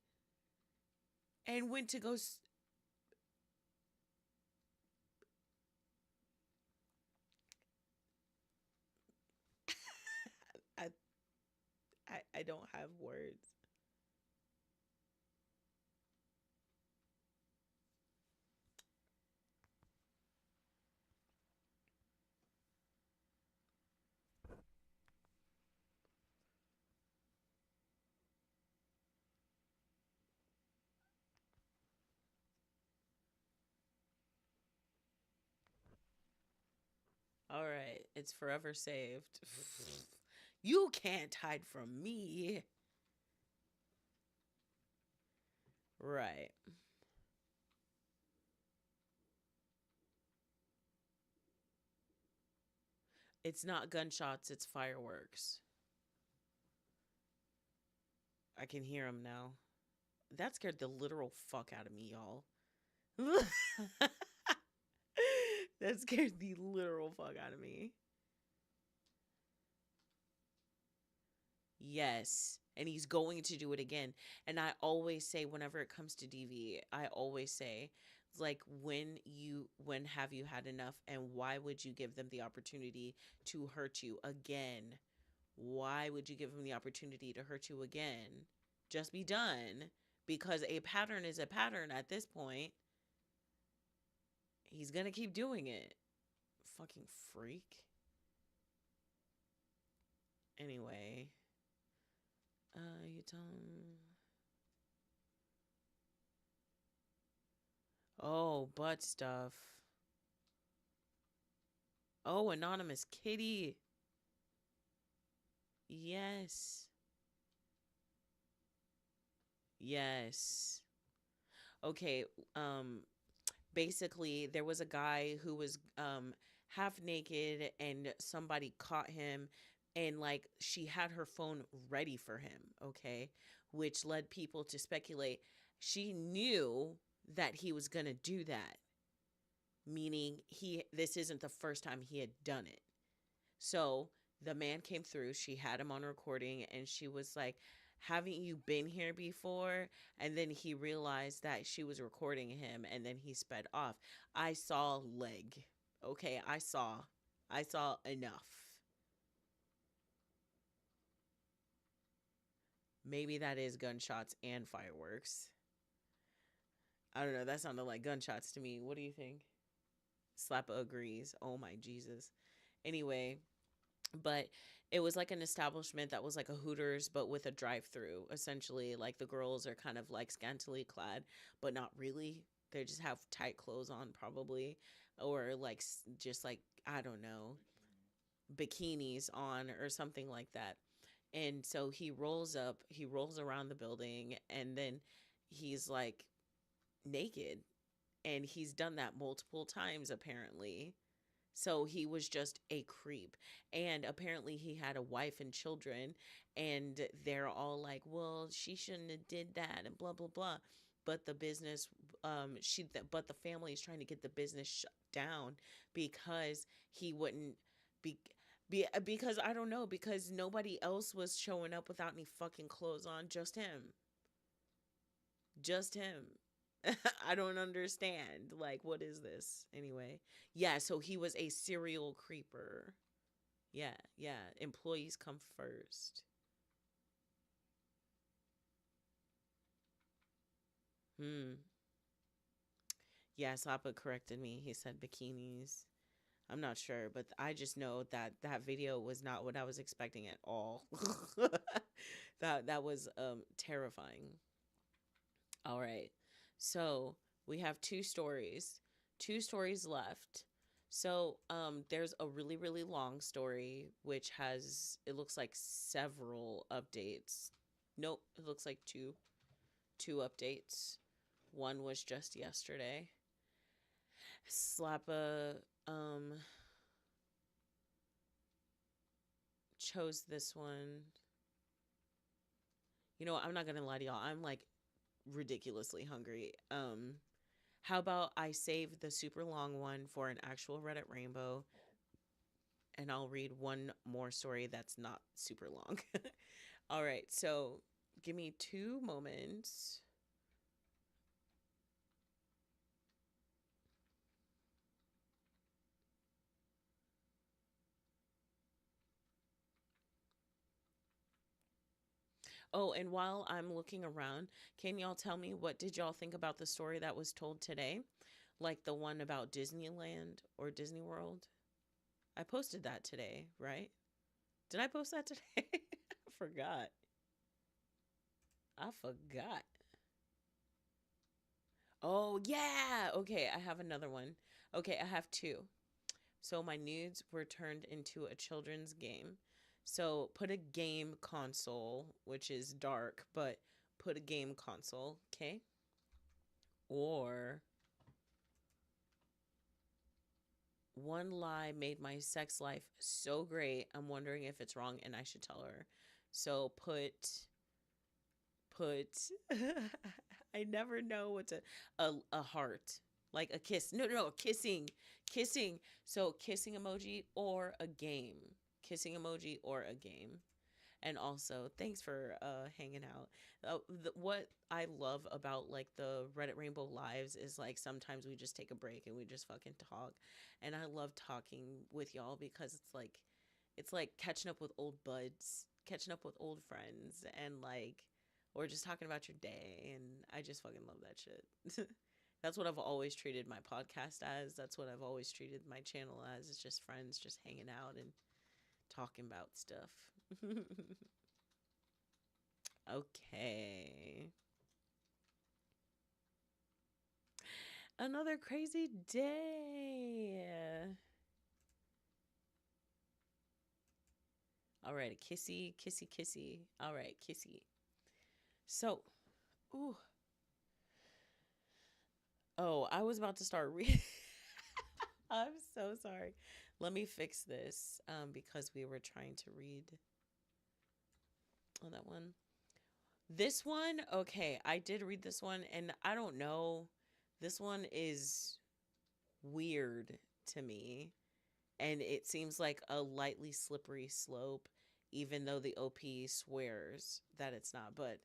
And went to go I, I don't have words. All right, it's forever saved. You can't hide from me. Right. It's not gunshots, it's fireworks. I can hear them now. That scared the literal fuck out of me, y'all. That scared the literal fuck out of me. Yes. And he's going to do it again. And I always say, whenever it comes to DV, I always say, like, when have you had enough, and why would you give them the opportunity to hurt you again? Why would you give them the opportunity to hurt you again? Just be done. Because a pattern is a pattern at this point. He's gonna keep doing it. Fucking freak. Anyway. You tell him. Oh, butt stuff. Oh, anonymous kitty. Yes. Yes. Okay, basically there was a guy who was half naked and somebody caught him, and like she had her phone ready for him, okay? Which led people to speculate she knew that he was going to do that. Meaning this isn't the first time he had done it. So the man came through, she had him on recording, and she was like, haven't you been here before? And then he realized that she was recording him, and then he sped off. I saw leg. Okay, I saw enough. Maybe that is gunshots and fireworks. I don't know, that sounded like gunshots to me. What do you think? Slappa agrees. Oh my Jesus. Anyway, but it was like an establishment that was like a Hooters but with a drive-through. Essentially, like the girls are kind of like scantily clad, but not really. They just have tight clothes on probably, or like just like, I don't know, bikinis on or something like that. And so he rolls around the building, and then he's like naked, and he's done that multiple times apparently. So he was just a creep. And apparently he had a wife and children, and they're all like, well, she shouldn't have did that and blah blah blah. But the business but the family is trying to get the business shut down because he wouldn't because I don't know, because nobody else was showing up without any fucking clothes on, just him. Just him. I don't understand. Like, what is this? Anyway. Yeah, so he was a serial creeper. Yeah, yeah. Employees come first. Yeah, Sapa corrected me. He said bikinis. I'm not sure, but I just know that that video was not what I was expecting at all. That was terrifying. All right. So we have two stories left. So there's a really, really long story which has, it looks like several updates. Nope, it looks like two updates. One was just yesterday. Slappa chose this one. You know what? I'm not gonna lie to y'all. I'm like ridiculously hungry. How about I save the super long one for an actual Reddit rainbow, and I'll read one more story that's not super long. All right, so give me 2 moments. Oh, and while I'm looking around, can y'all tell me what did y'all think about the story that was told today? Like the one about Disneyland or Disney World? I posted that today, right? Did I post that today? I forgot. I forgot. Oh, yeah. Okay, I have another one. Okay, I have two. So my nudes were turned into a children's game. So put a game console, which is dark, but put a game console, okay? Or one lie made my sex life so great. I'm wondering if it's wrong and I should tell her. So put I never know what to a heart. Like a kiss. No, no, no, kissing. So kissing emoji or a game. Kissing emoji or a game. And also, thanks for hanging out. What I love about like the Reddit Rainbow Lives is like sometimes we just take a break and we just fucking talk. And I love talking with y'all because it's like catching up with old buds, catching up with old friends, and like or just talking about your day. And I just fucking love that shit. That's what I've always treated my podcast as. That's what I've always treated my channel as. It's just friends just hanging out and talking about stuff. Okay. Another crazy day. All right, a kissy, kissy, kissy. All right, kissy. So, ooh. Oh, I was about to start reading. I'm so sorry. Let me fix this because we were trying to read on that one. This one, okay, I did read this one and I don't know. This one is weird to me. And it seems like a lightly slippery slope, even though the OP swears that it's not. But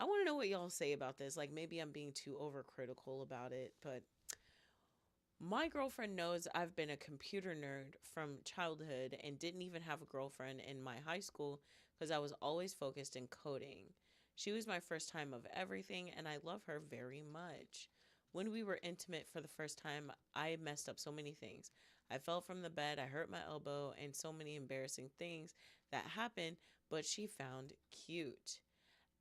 I want to know what y'all say about this. Like, maybe I'm being too overcritical about it, but my girlfriend knows I've been a computer nerd from childhood and didn't even have a girlfriend in my high school because I was always focused in coding. She was my first time of everything, and I love her very much. When we were intimate for the first time, I messed up so many things. I fell from the bed, I hurt my elbow, and so many embarrassing things that happened, but she found cute.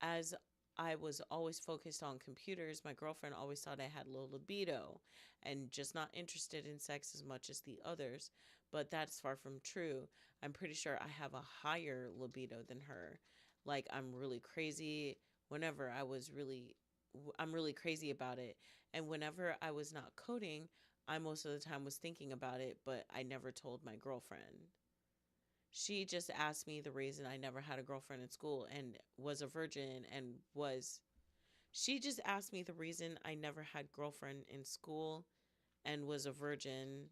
As I was always focused on computers, my girlfriend always thought I had low libido and just not interested in sex as much as the others. But that's far from true. I'm pretty sure I have a higher libido than her. Like, I'm really crazy whenever I'm really crazy about it. And whenever I was not coding, I most of the time was thinking about it, but I never told my girlfriend. She just asked me the reason I never had a girlfriend in school and was a virgin and was she just asked me the reason I never had girlfriend in school and was a virgin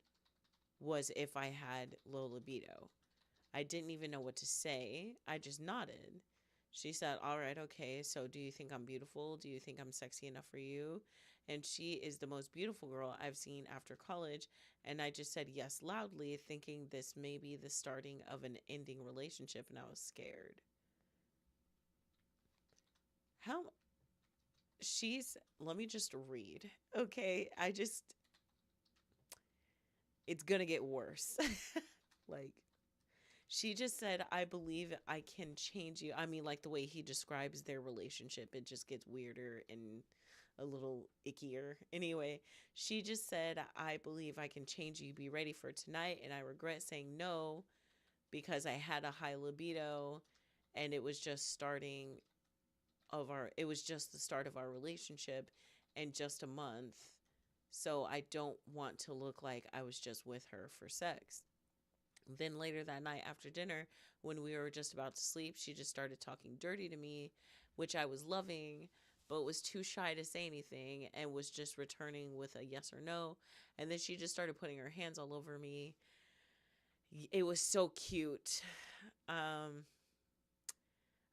was if I had low libido. I didn't even know what to say. I just nodded. She said, "All right, okay. So do you think I'm beautiful? Do you think I'm sexy enough for you?" And she is the most beautiful girl I've seen after college. And I just said yes loudly, thinking this may be the starting of an ending relationship. And I was scared. How let me just read. Okay. It's gonna get worse. Like, She just said, I believe I can change you. I mean, like the way he describes their relationship, it just gets weirder and a little ickier. Anyway, she just said, I believe I can change you. Be ready for tonight. And I regret saying no because I had a high libido and it was just the start of our relationship and just a month. So I don't want to look like I was just with her for sex. Then later that night after dinner, when we were just about to sleep, she just started talking dirty to me, which I was loving, but was too shy to say anything and was just returning with a yes or no. And then she just started putting her hands all over me. It was so cute. Um,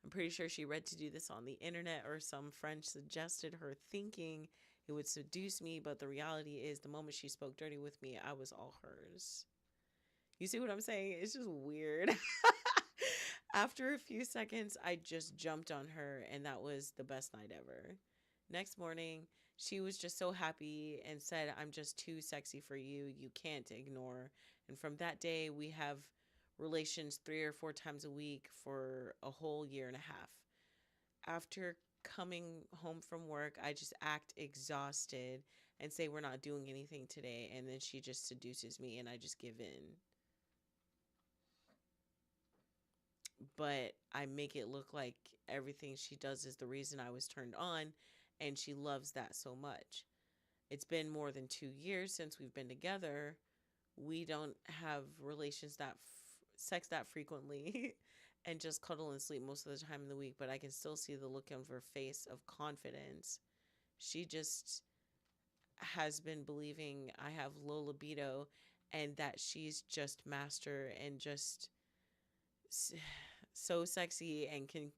I'm pretty sure she read to do this on the internet or some friend suggested her thinking it would seduce me, but the reality is the moment she spoke dirty with me, I was all hers. You see what I'm saying? It's just weird. After a few seconds, I just jumped on her, and that was the best night ever. Next morning, she was just so happy and said, I'm just too sexy for you. You can't ignore. And from that day, we have relations 3 or 4 times a week for a whole year and a half. After coming home from work, I just act exhausted and say, we're not doing anything today. And then she just seduces me, and I just give in. But I make it look like everything she does is the reason I was turned on, and she loves that so much. It's been more than 2 years since we've been together. We don't have sex that frequently and just cuddle and sleep most of the time in the week, but I can still see the look on her face of confidence. She just has been believing I have low libido and that she's just master and just so sexy and could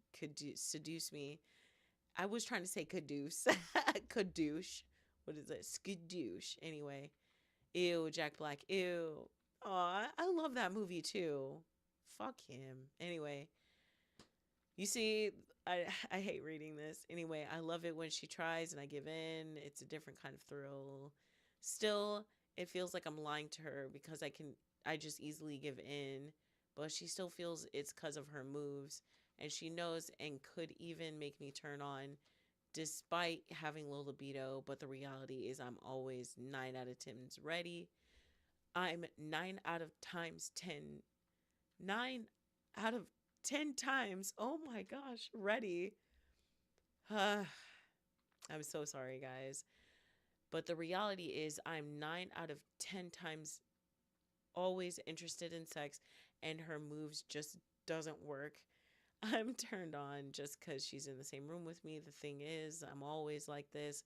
seduce me. I was trying to say caduce. Cadouche. What is it? Skadoosh. Anyway. Ew, Jack Black. Ew. Aw, I love that movie too. Fuck him. Anyway. You see, I hate reading this. Anyway, I love it when she tries and I give in. It's a different kind of thrill. Still, it feels like I'm lying to her because I just easily give in, but she still feels it's because of her moves and she knows and could even make me turn on despite having low libido, but the reality is I'm always 9 out of 10 ready. I'm 9 out of times 10. 9 out of 10 times. Oh my gosh, ready. I'm so sorry, guys. But the reality is I'm 9 out of 10 times always interested in sex and her moves just doesn't work. I'm turned on just because she's in the same room with me. The thing is, I'm always like this.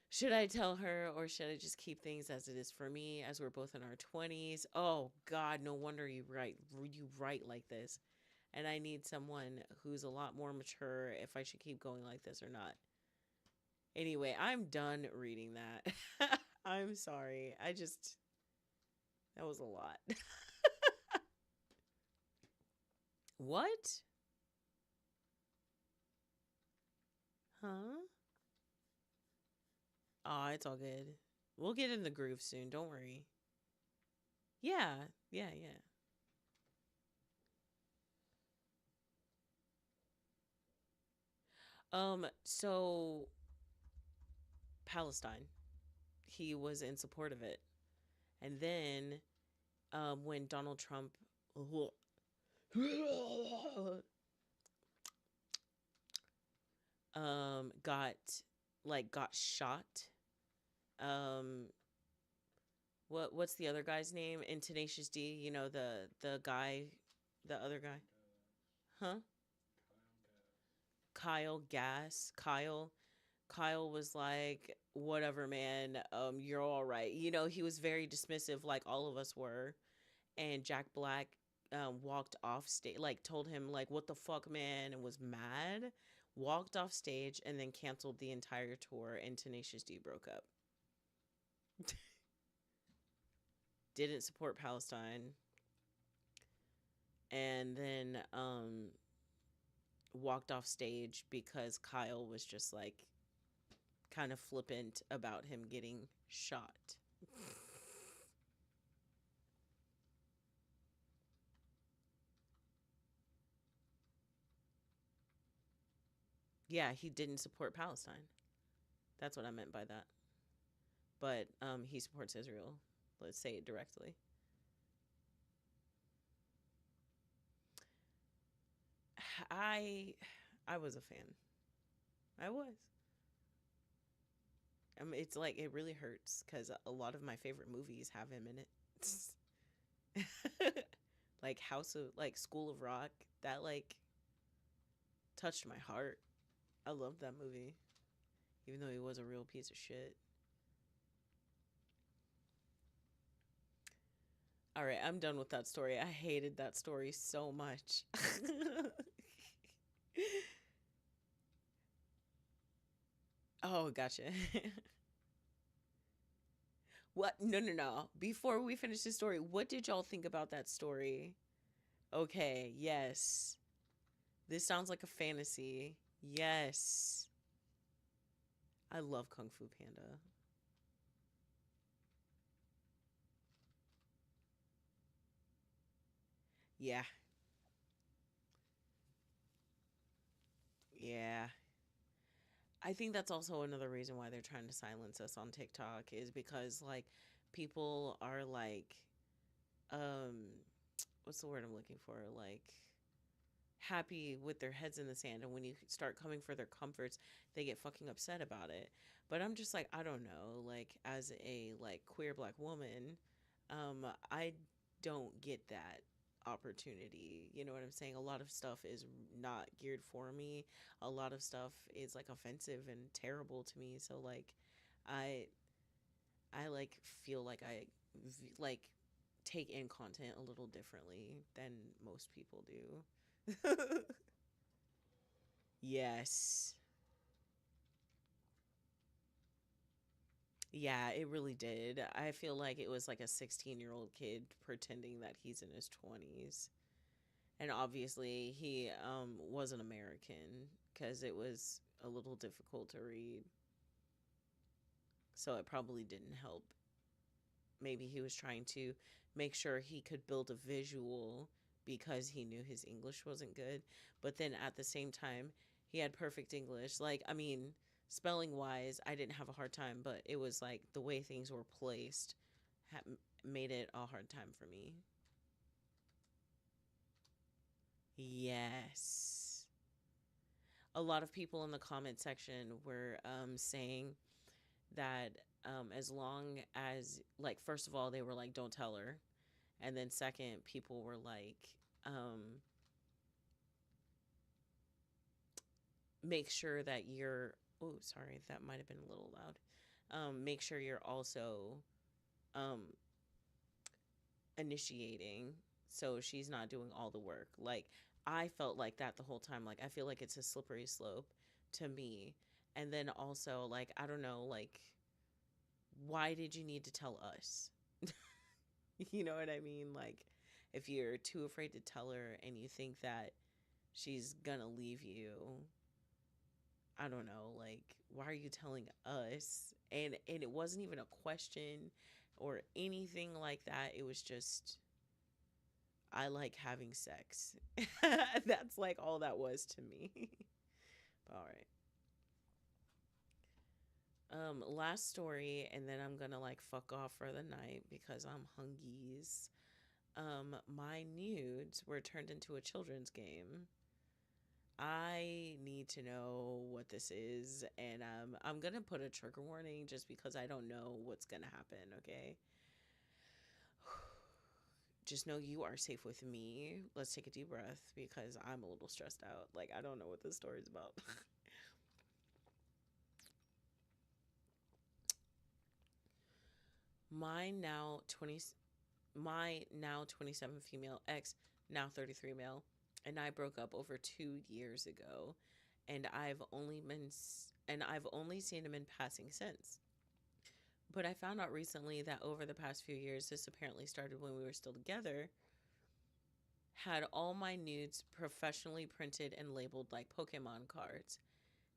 Should I tell her or should I just keep things as it is for me as we're both in our 20s? Oh God, no wonder you write like this. And I need someone who's a lot more mature if I should keep going like this or not. Anyway, I'm done reading that. I'm sorry. That was a lot. What? Huh? Oh, it's all good. We'll get in the groove soon. Don't worry. Yeah. Yeah, yeah. So Palestine. He was in support of it. And then when Donald Trump got got shot. Um what's the other guy's name in Tenacious D? You know, the guy, the other guy. Huh? Kyle Gass. Kyle was like, whatever, man, you're all right. You know, he was very dismissive, like all of us were. And Jack Black walked off stage, like told him, like, what the fuck, man, and was mad, walked off stage, and then canceled the entire tour, and Tenacious D broke up. Didn't support Palestine. And then walked off stage because Kyle was just like kind of flippant about him getting shot. Yeah, he didn't support Palestine. That's what I meant by that. But he supports Israel. Let's say it directly. I I was a fan. I was. It's like it really hurts because a lot of my favorite movies have him in it. Like like School of Rock, that like touched my heart. I loved that movie, even though he was a real piece of shit. All right, I'm done with that story. I hated that story so much. Oh, gotcha. What? No, no, no. Before we finish the story, what did y'all think about that story? Okay, yes. This sounds like a fantasy. Yes. I love Kung Fu Panda. Yeah. Yeah. I think that's also another reason why they're trying to silence us on TikTok is because like people are like um what's the word I'm looking for? Like happy with their heads in the sand, and when you start coming for their comforts, they get fucking upset about it. But I'm just like, I don't know, like as a like queer black woman, I don't get that opportunity. You know what I'm saying? A lot of stuff is not geared for me. A lot of stuff is like offensive and terrible to me. So like I I like feel like like take in content a little differently than most people do. Yes. Yeah, it really did. I feel like it was like a 16-year-old kid pretending that he's in his 20s. And obviously, he wasn't American because it was a little difficult to read. So it probably didn't help. Maybe he was trying to make sure he could build a visual because he knew his English wasn't good. But then at the same time, he had perfect English. Like, I mean, spelling wise, I didn't have a hard time, but it was like the way things were placed made it a hard time for me. Yes. A lot of people in the comment section were saying that as long as, like, first of all, they were like, don't tell her. And then second, people were like, um, make sure that you're, oh, sorry, that might have been a little loud. Make sure you're also um, initiating so she's not doing all the work. Like, I felt like that the whole time. Like, I feel like it's a slippery slope to me. And then also, like, I don't know, like, why did you need to tell us? You know what I mean? Like, if you're too afraid to tell her and you think that she's gonna leave you, I don't know, like, why are you telling us? And it wasn't even a question or anything like that. It was just I like having sex. That's like all that was to me. All right. Last story, and then I'm gonna like fuck off for the night because I'm hungies. My nudes were turned into a children's game. I need to know what this is, and I'm gonna put a trigger warning just because I don't know what's gonna happen. Okay, just know you are safe with me. Let's take a deep breath because I'm a little stressed out. Like I don't know what this story is about. my now 20, my now 27 female ex, now 33 male, and I broke up over 2 years ago, and I've only seen him in passing since. But I found out recently that over the past few years, this apparently started when we were still together, had all my nudes professionally printed and labeled like Pokemon cards.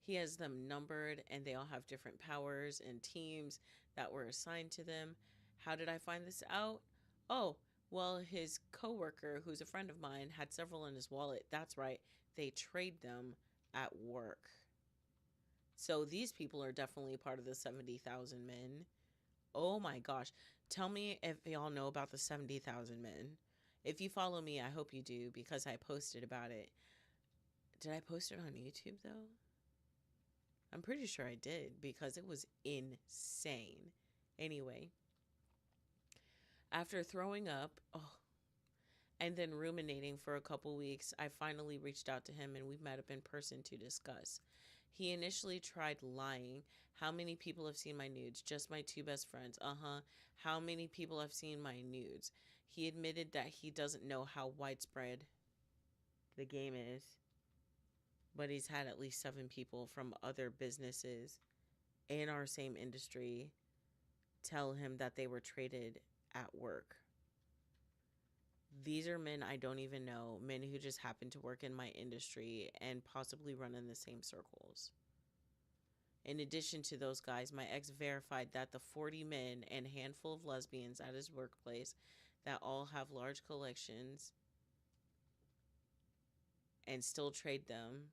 He has them numbered and they all have different powers and teams that were assigned to them. How did I find this out? Oh, well, his coworker, who's a friend of mine, had several in his wallet. That's right, they trade them at work. So these people are definitely part of the 70,000 men. Oh my gosh. Tell me if y'all know about the 70,000 men. If you follow me, I hope you do because I posted about it. Did I post it on YouTube though? I'm pretty sure I did because it was insane. Anyway, after throwing up, and then ruminating for a couple weeks, I finally reached out to him and we met up in person to discuss. He initially tried lying. How many people have seen my nudes? Just my two best friends. How many people have seen my nudes? He admitted that he doesn't know how widespread the game is, but he's had at least 7 people from other businesses in our same industry tell him that they were traded at work. These are men I don't even know, men who just happen to work in my industry and possibly run in the same circles. In addition to those guys, my ex verified that the 40 men and handful of lesbians at his workplace that all have large collections and still trade them,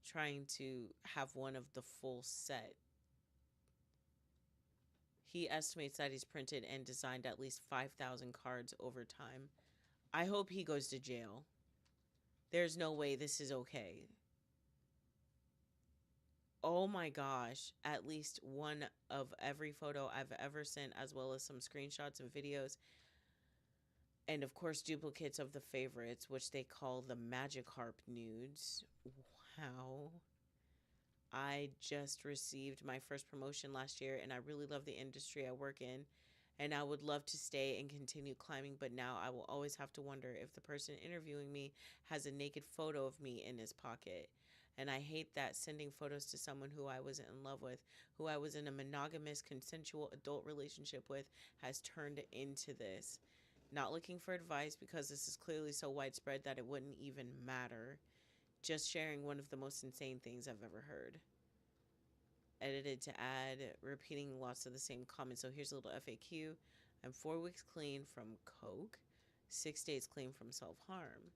trying to have one of the full set. He estimates that he's printed and designed at least 5,000 cards over time. I hope he goes to jail. There's no way this is okay. Oh my gosh. At least one of every photo I've ever sent, as well as some screenshots and videos. And of course, duplicates of the favorites, which they call the Magikarp nudes. Wow. I just received my first promotion last year, and I really love the industry I work in. And I would love to stay and continue climbing, but now I will always have to wonder if the person interviewing me has a naked photo of me in his pocket. And I hate that sending photos to someone who I wasn't in love with, who I was in a monogamous, consensual adult relationship with, has turned into this. Not looking for advice because this is clearly so widespread that it wouldn't even matter. Just sharing one of the most insane things I've ever heard. Edited to add, repeating lots of the same comments. So here's a little FAQ. I'm 4 weeks clean from coke, 6 days clean from self-harm.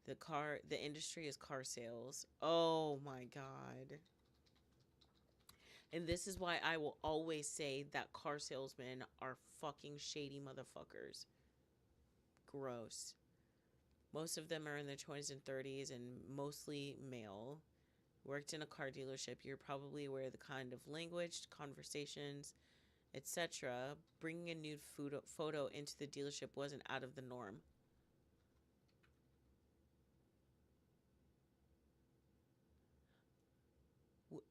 The industry is car sales. Oh my God. And this is why I will always say that car salesmen are fucking shady motherfuckers. Gross. Most of them are in their 20s and 30s and mostly male. Worked in a car dealership. You're probably aware of the kind of language, conversations, etc. Bringing a nude photo into the dealership wasn't out of the norm.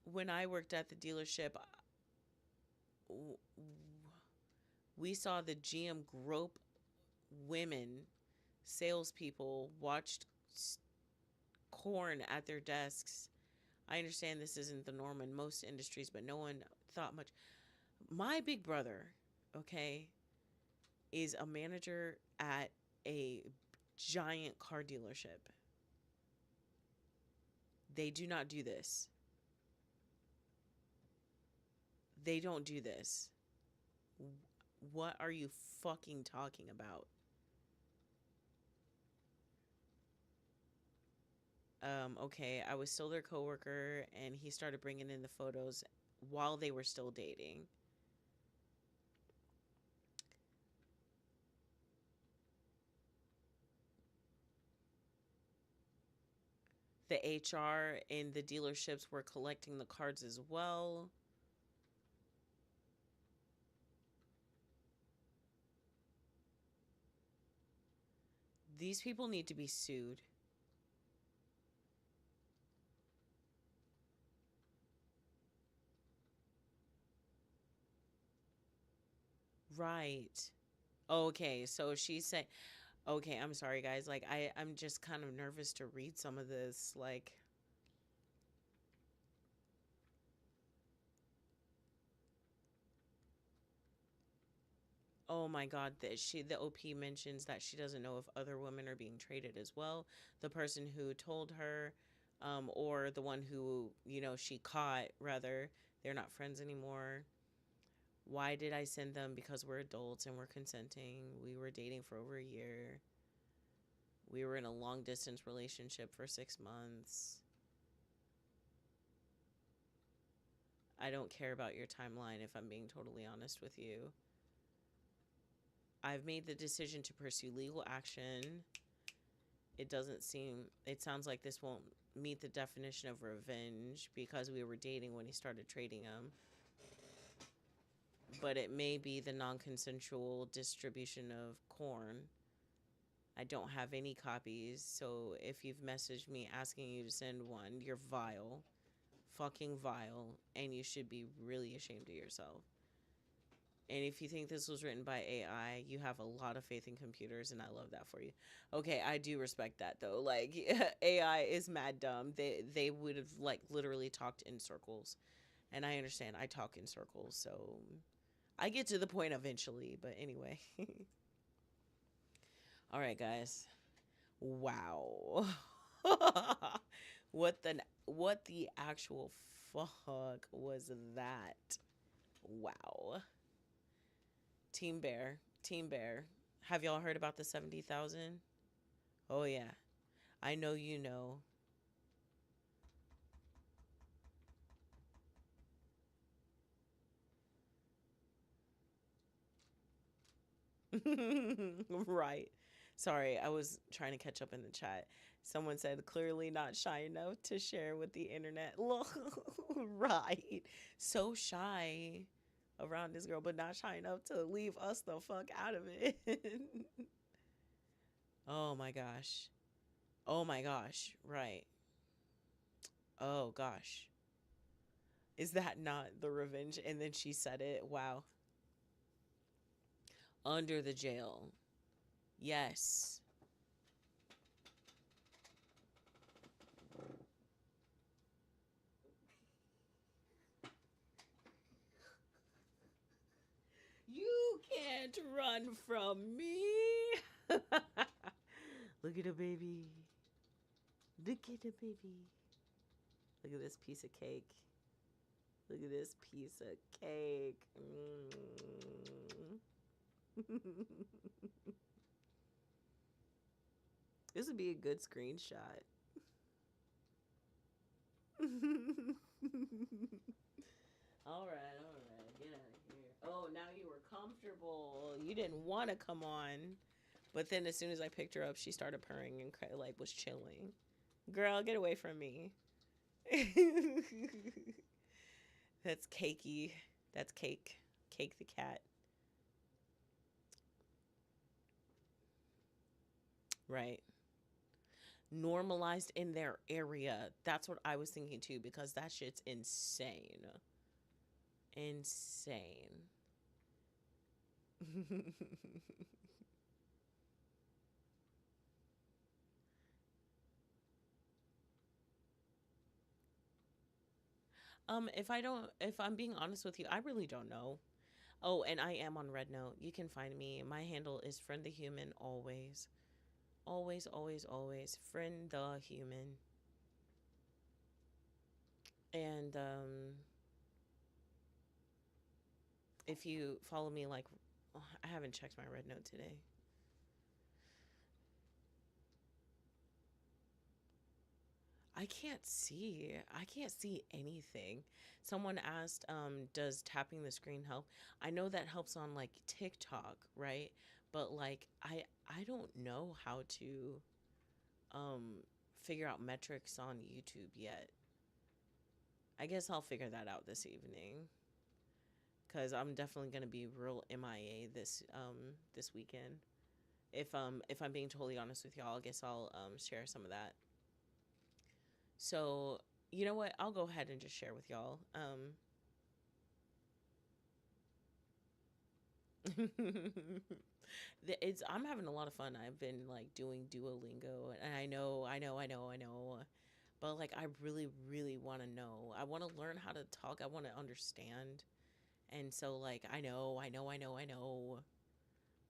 When I worked at the dealership, we saw the GM grope women, salespeople, watched corn at their desks. I understand this isn't the norm in most industries, but no one thought much. My big brother, okay, is a manager at a giant car dealership. They do not do this. They don't do this. What are you fucking talking about? Okay, I was still their coworker, and he started bringing in the photos while they were still dating. The HR in the dealerships were collecting the cards as well. These people need to be sued. Right. Okay, so she said, okay, I'm sorry guys. Like I'm just kind of nervous to read some of this. Like, oh my God, that the OP mentions that she doesn't know if other women are being traded as well. The person who told her, or the one who, she caught, rather, they're not friends anymore. Why did I send them? Because we're adults and we're consenting. We were dating for over a year. We were in a long distance relationship for 6 months. I don't care about your timeline if I'm being totally honest with you. I've made the decision to pursue legal action. It sounds like this won't meet the definition of revenge because we were dating when he started trading them. But it may be the non-consensual distribution of corn. I don't have any copies, so if you've messaged me asking you to send one, you're vile. Fucking vile. And you should be really ashamed of yourself. And if you think this was written by AI, you have a lot of faith in computers, and I love that for you. Okay, I do respect that though. Like AI is mad dumb. They would have like literally talked in circles, and I understand. I talk in circles, so I get to the point eventually. But anyway, all right, guys. Wow, what the actual fuck was that? Wow. Team Bear. Team Bear. Have y'all heard about the 70,000? Oh, yeah. I know you know. Right. Sorry, I was trying to catch up in the chat. Someone said, clearly not shy enough to share with the internet. Right. So shy around this girl, but not shy enough to leave us the fuck out of it. Oh my gosh. Oh my gosh. Right. Oh gosh. Is that not the revenge? And then she said it. Wow. Under the jail. Yes. You can't run from me. Look at the baby. Look at the baby. Look at this piece of cake. Look at this piece of cake. This would be a good screenshot. All right, get out of here. Oh, now you were comfortable. You didn't want to come on. But then as soon as I picked her up, she started purring and like was chilling. Girl, get away from me. That's Cakey. That's Cake. Cake the cat. Right. Normalized in their area. That's what I was thinking too, because that shit's insane. Insane. If I'm being honest with you, I really don't know. Oh, and I am on Red Note. You can find me. My handle is Friend the Human always. Always, always, always. Friend the Human. And if you follow me, like, oh, I haven't checked my Red Note today. I can't see. I can't see anything. Someone asked, does tapping the screen help? I know that helps on like TikTok, right? But like I don't know how to figure out metrics on YouTube yet. I guess I'll figure that out this evening. Cause I'm definitely gonna be real MIA this weekend. If I'm being totally honest with y'all, I guess I'll share some of that. So, you know what? I'll go ahead and just share with y'all. I'm having a lot of fun. I've been like doing Duolingo, and I know. But like, I really, really want to know. I want to learn how to talk. I want to understand. And so, like, I know.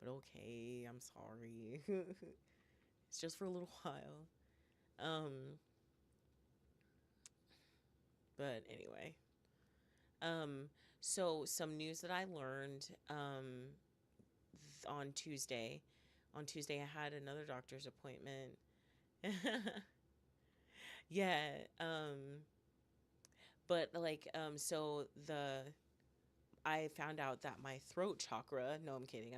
But okay, I'm sorry. It's just for a little while. Um, but anyway. Um, so some news that I learned on Tuesday. On Tuesday, I had another doctor's appointment. Yeah. But like so the I found out that my throat chakra, no, I'm kidding.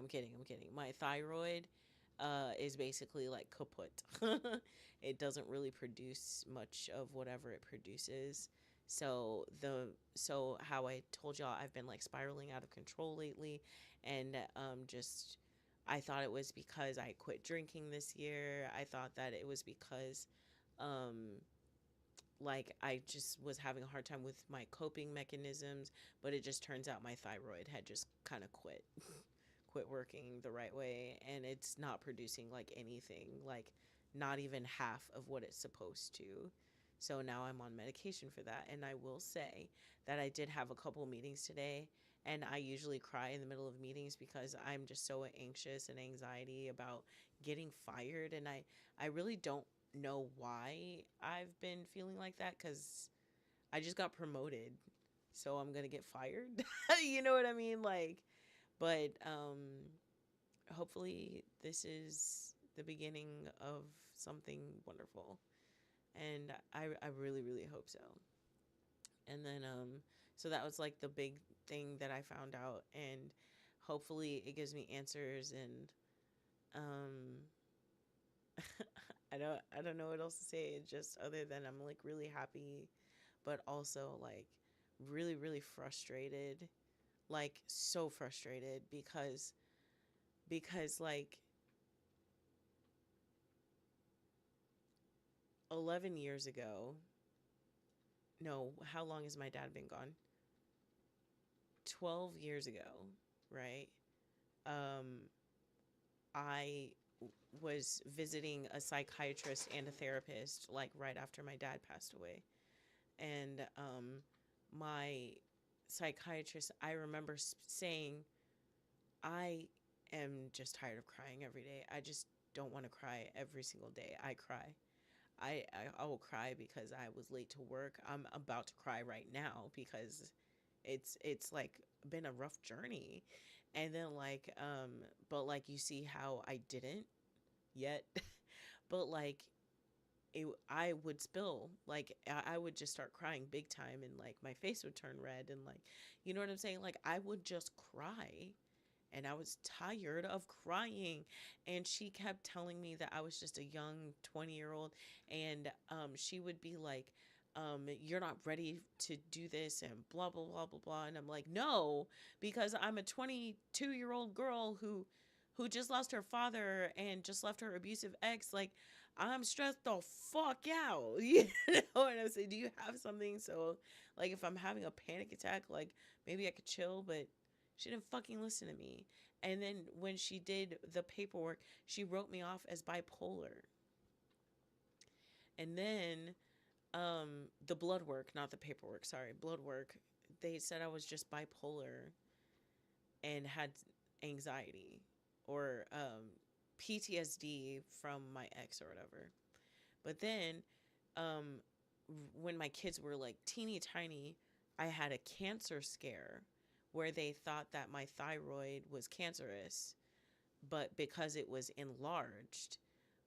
My thyroid is basically like kaput. It doesn't really produce much of whatever it produces. So how I told y'all I've been like spiraling out of control lately, and just I thought it was because I quit drinking this year. I thought that it was because um like I just was having a hard time with my coping mechanisms, but it just turns out my thyroid had just kind of quit working the right way, and it's not producing like anything, like not even half of what it's supposed to. So now I'm on medication for that, and I will say that I did have a couple meetings today, and I usually cry in the middle of meetings because I'm just so anxious and anxiety about getting fired, and I really don't know why I've been feeling like that cuz I just got promoted. So I'm going to get fired. You know what I mean? Like but hopefully this is the beginning of something wonderful. And I really really hope so. And then so that was like the big thing that I found out, and hopefully it gives me answers, and um I don't know what else to say, just other than I'm like really happy, but also like really really frustrated, like so frustrated because like 11 years ago, no, how long has my dad been gone? 12 years ago, right? Um I was visiting a psychiatrist and a therapist like right after my dad passed away. And my psychiatrist, I remember saying, I am just tired of crying every day. I just don't want to cry every single day. I cry. I will cry because I was late to work. I'm about to cry right now because it's like been a rough journey. And then like but like you see how I didn't yet. But like I would spill, like I would just start crying big time, and like my face would turn red, and like you know what I'm saying, like I would just cry, and I was tired of crying. And she kept telling me that I was just a young 20-year-old, and she would be like, you're not ready to do this, and blah blah blah blah blah. And I'm like, no, because I'm a 22-year-old girl who just lost her father and just left her abusive ex. Like, I'm stressed the fuck out. You know what I'm saying? Do you have something? So like if I'm having a panic attack, like maybe I could chill, but she didn't fucking listen to me. And then when she did the paperwork, she wrote me off as bipolar. And then the blood work, not the paperwork, sorry, blood work, they said I was just bipolar and had anxiety or PTSD from my ex or whatever. But then um when my kids were like teeny tiny, I had a cancer scare where they thought that my thyroid was cancerous, but because it was enlarged.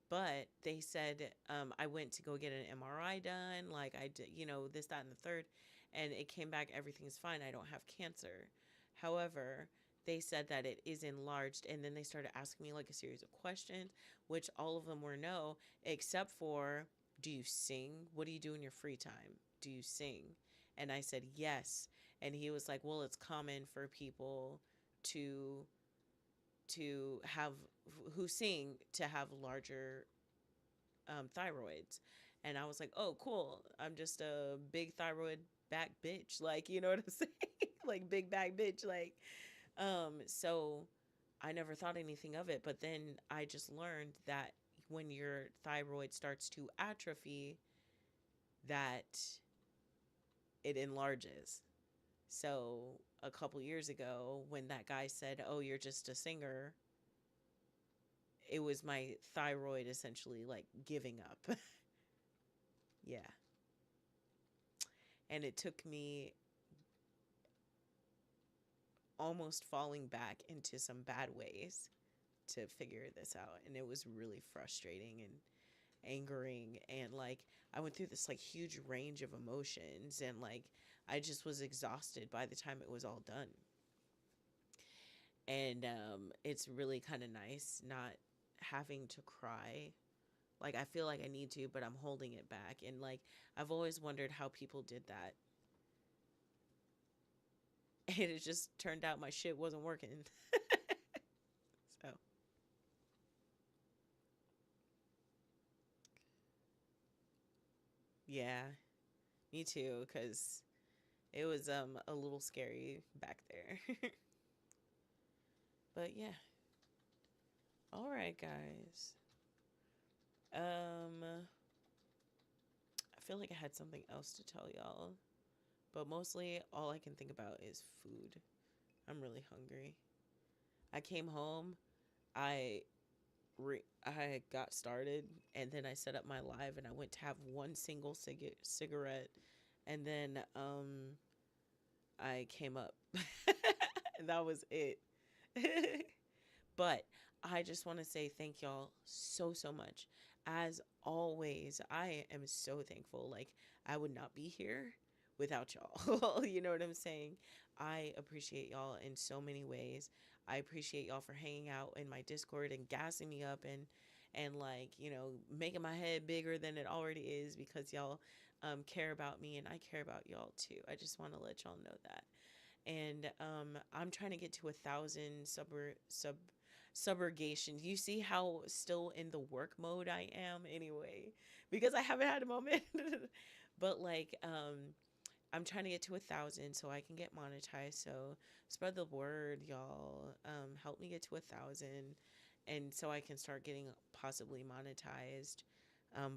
But they said I went to go get an MRI done, like I did, you know, this, that, and the third, and it came back, everything's fine. I don't have cancer. However, they said that it is enlarged, and then they started asking me like a series of questions, which all of them were no, except for, do you sing? What do you do in your free time? Do you sing? And I said yes. And he was like, well, it's common for people to have who sing to have larger thyroids. And I was like, oh cool, I'm just a big thyroid back bitch, like, you know what I'm saying? Like big back bitch, like so I never thought anything of it. But then I just learned that when your thyroid starts to atrophy, that it enlarges. So a couple years ago, when that guy said, oh, you're just a singer, it was my thyroid essentially like giving up. Yeah. And it took me almost falling back into some bad ways to figure this out. And it was really frustrating. angering, and like I went through this like huge range of emotions, and like I just was exhausted by the time it was all done. And it's really kind of nice not having to cry. Like I feel like I need to, but I'm holding it back. And like I've always wondered how people did that. And it just turned out my shit wasn't working. So, yeah, me too, cuz it was a little scary back there. But yeah. All right, guys. I feel like I had something else to tell y'all, but mostly all I can think about is food. I'm really hungry. I came home, I I got started, and then I set up my live, and I went to have one single cigarette, and then I came up. That was it. But I just want to say thank y'all so, so much. As always, I am so thankful. Like, I would not be here without y'all. You know what I'm saying? I appreciate y'all in so many ways. I appreciate y'all for hanging out in my Discord and gassing me up, and like, you know, making my head bigger than it already is, because y'all care about me and I care about y'all too. I just want to let y'all know that. And I'm trying to get to 1,000 subrogation. You see how still in the work mode I am anyway, because I haven't had a moment. But like, I'm trying to get to 1,000 so I can get monetized. So spread the word, y'all. Help me get to 1,000, and so I can start getting possibly monetized,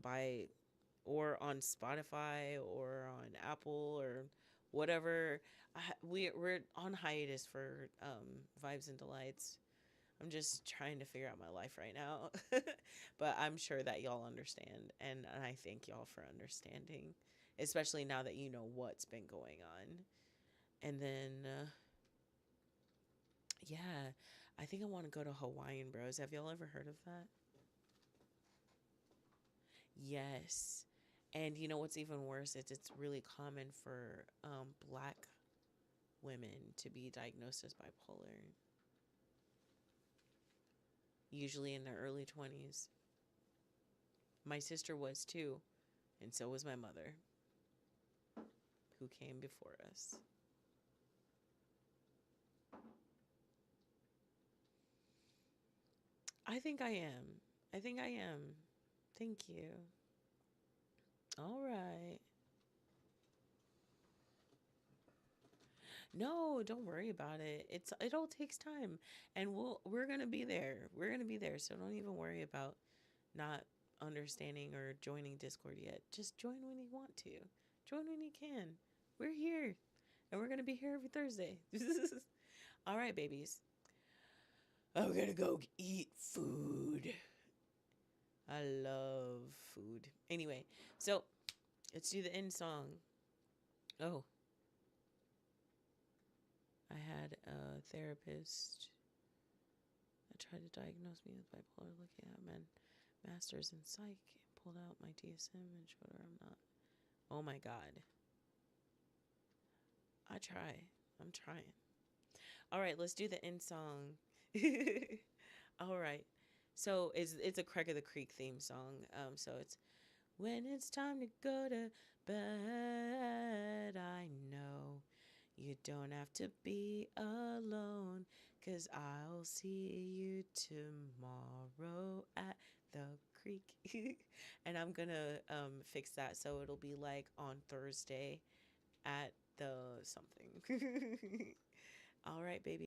by, or on Spotify or on Apple or whatever. We're on hiatus for Vibes and Delights. I'm just trying to figure out my life right now. But I'm sure that y'all understand, and I thank y'all for understanding, especially now that you know what's been going on. And then yeah, I think I want to go to Hawaiian Bros. Have y'all ever heard of that? Yes. And you know what's even worse? It's really common for black women to be diagnosed as bipolar, usually in their early 20s. My sister was too, and so was my mother, who came before us. I think I am. I think I am. Thank you. All right. No, don't worry about it. It all takes time, and we're going to be there. We're going to be there. So don't even worry about not understanding or joining Discord yet. Just join when you want to. Join when you can. We're here, and we're going to be here every Thursday. All right, babies. I'm going to go eat food. I love food. Anyway, so let's do the end song. Oh, I had a therapist that tried to diagnose me with bipolar, looking at my master's in psych, pulled out my DSM and showed her I'm not. Oh my God. I try. I'm trying. All right, let's do the end song. All right. So it's a Craig of the Creek theme song. So it's when it's time to go to bed, I know you don't have to be alone, 'cause I'll see you tomorrow at the creek. And I'm gonna fix that so it'll be like on Thursday at the something. All right, baby.